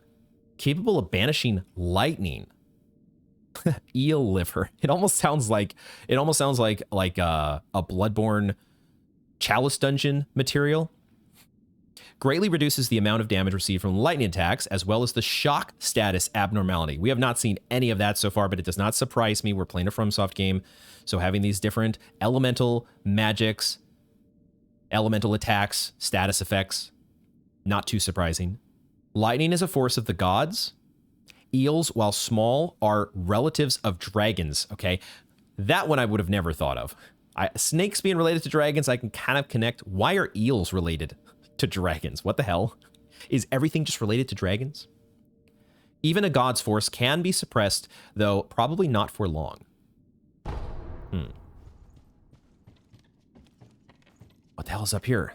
Capable of banishing lightning. Eel liver. It almost sounds like a Bloodborne chalice dungeon material. Greatly reduces the amount of damage received from lightning attacks, as well as the shock status abnormality. We have not seen any of that so far, but it does not surprise me. We're playing a FromSoft game, so having these different elemental magics, elemental attacks, status effects, not too surprising. Lightning is a force of the gods. Eels, while small, are relatives of dragons, okay? That one I would have never thought of. Snakes being related to dragons, I can kind of connect. Why are eels related to dragons? What the hell? Is everything just related to dragons? Even a god's force can be suppressed, though probably not for long. What the hell is up here?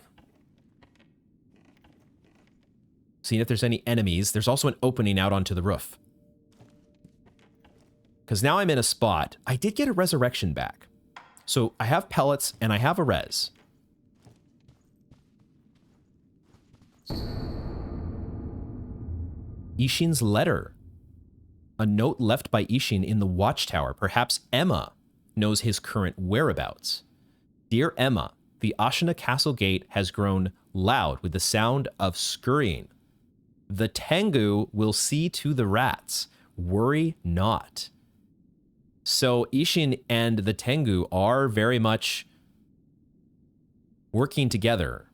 Seeing if there's any enemies. There's also an opening out onto the roof. Because now I'm in a spot. I did get a resurrection back. So I have pellets and I have a res. Ishin's letter. A note left by Ishin in the watchtower. Perhaps Emma knows his current whereabouts. Dear Emma, the Ashina Castle gate has grown loud with the sound of scurrying. The Tengu will see to the rats. Worry not. So Ishin and the Tengu are very much working together.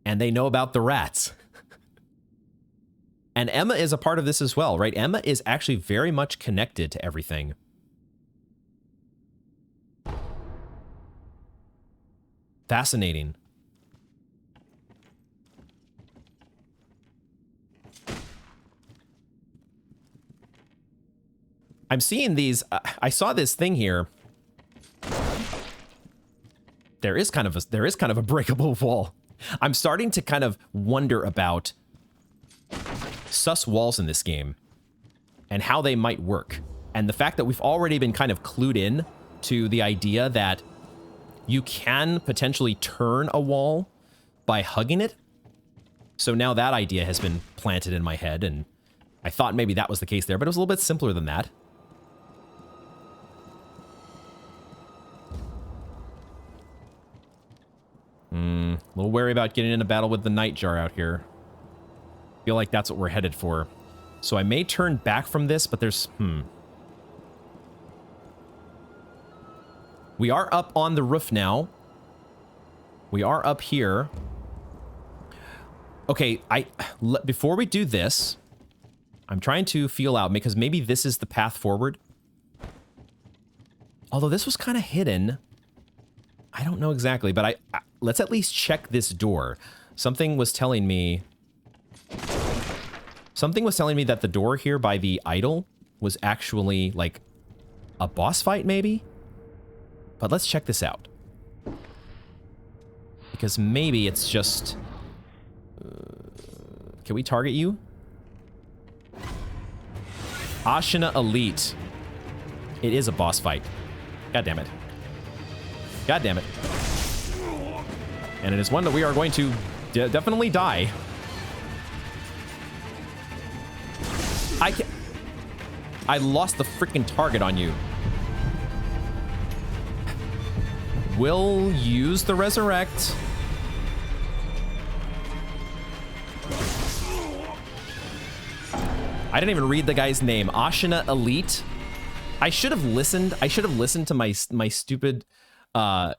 And they know about the rats. And Emma is a part of this as well, right? Emma is actually very much connected to everything. Fascinating. I'm seeing these. I saw this thing here. There is kind of a breakable wall. I'm starting to kind of wonder about sus walls in this game and how they might work. And the fact that we've already been kind of clued in to the idea that you can potentially turn a wall by hugging it. So now that idea has been planted in my head, and I thought maybe that was the case there, but it was a little bit simpler than that. A little wary about getting in a battle with the Nightjar out here. Feel like that's what we're headed for. So I may turn back from this, but there's... We are up on the roof now. We are up here. Okay, before we do this, I'm trying to feel out, because maybe this is the path forward. Although this was kind of hidden. I don't know exactly, but let's at least check this door. Something was telling me that the door here by the idol was actually like a boss fight, maybe? But let's check this out. Because maybe it's just... can we target you? Ashina Elite. It is a boss fight. God damn it. God damn it. And it is one that we are going to definitely die. I lost the freaking target on you. We'll use the resurrect. I didn't even read the guy's name. Ashina Elite. I should have listened. I should have listened to my stupid, my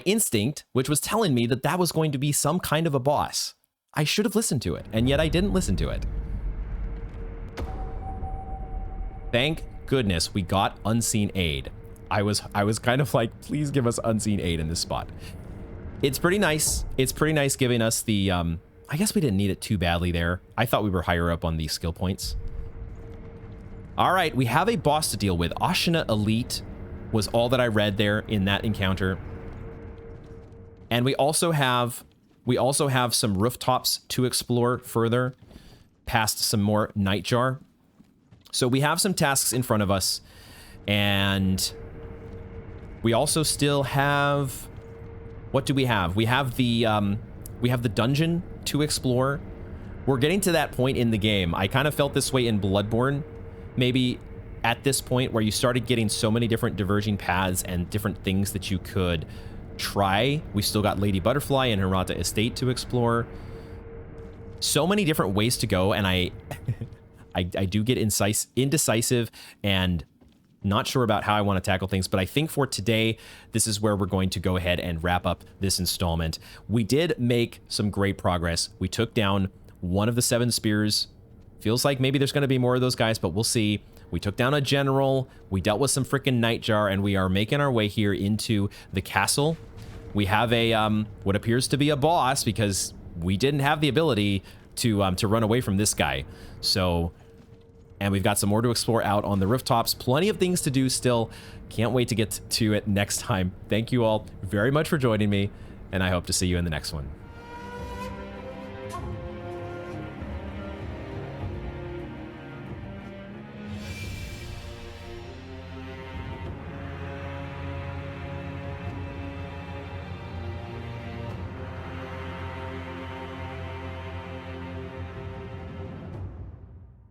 instinct, which was telling me that that was going to be some kind of a boss. I should have listened to it, and yet I didn't listen to it. Thank goodness we got unseen aid. I was kind of like, please give us unseen aid in this spot. It's pretty nice. It's pretty nice giving us the, I guess we didn't need it too badly there. I thought we were higher up on the skill points. All right, we have a boss to deal with. Ashina Elite was all that I read there in that encounter. And we also have some rooftops to explore further past some more Nightjar. So we have some tasks in front of us, and we also still have, what do we have? We have the dungeon to explore. We're getting to that point in the game. I kind of felt this way in Bloodborne, maybe at this point where you started getting so many different diverging paths and different things that you could try. We still got Lady Butterfly and Hirata Estate to explore. So many different ways to go, and I do get indecisive and not sure about how I want to tackle things, but I think for today, this is where we're going to go ahead and wrap up this installment. We did make some great progress. We took down one of the 7 spears. Feels like maybe there's going to be more of those guys, but we'll see. We took down a general. We dealt with some freaking Nightjar, and we are making our way here into the castle. We have a what appears to be a boss because we didn't have the ability to run away from this guy. So, and we've got some more to explore out on the rooftops. Plenty of things to do still. Can't wait to get to it next time. Thank you all very much for joining me, and I hope to see you in the next one.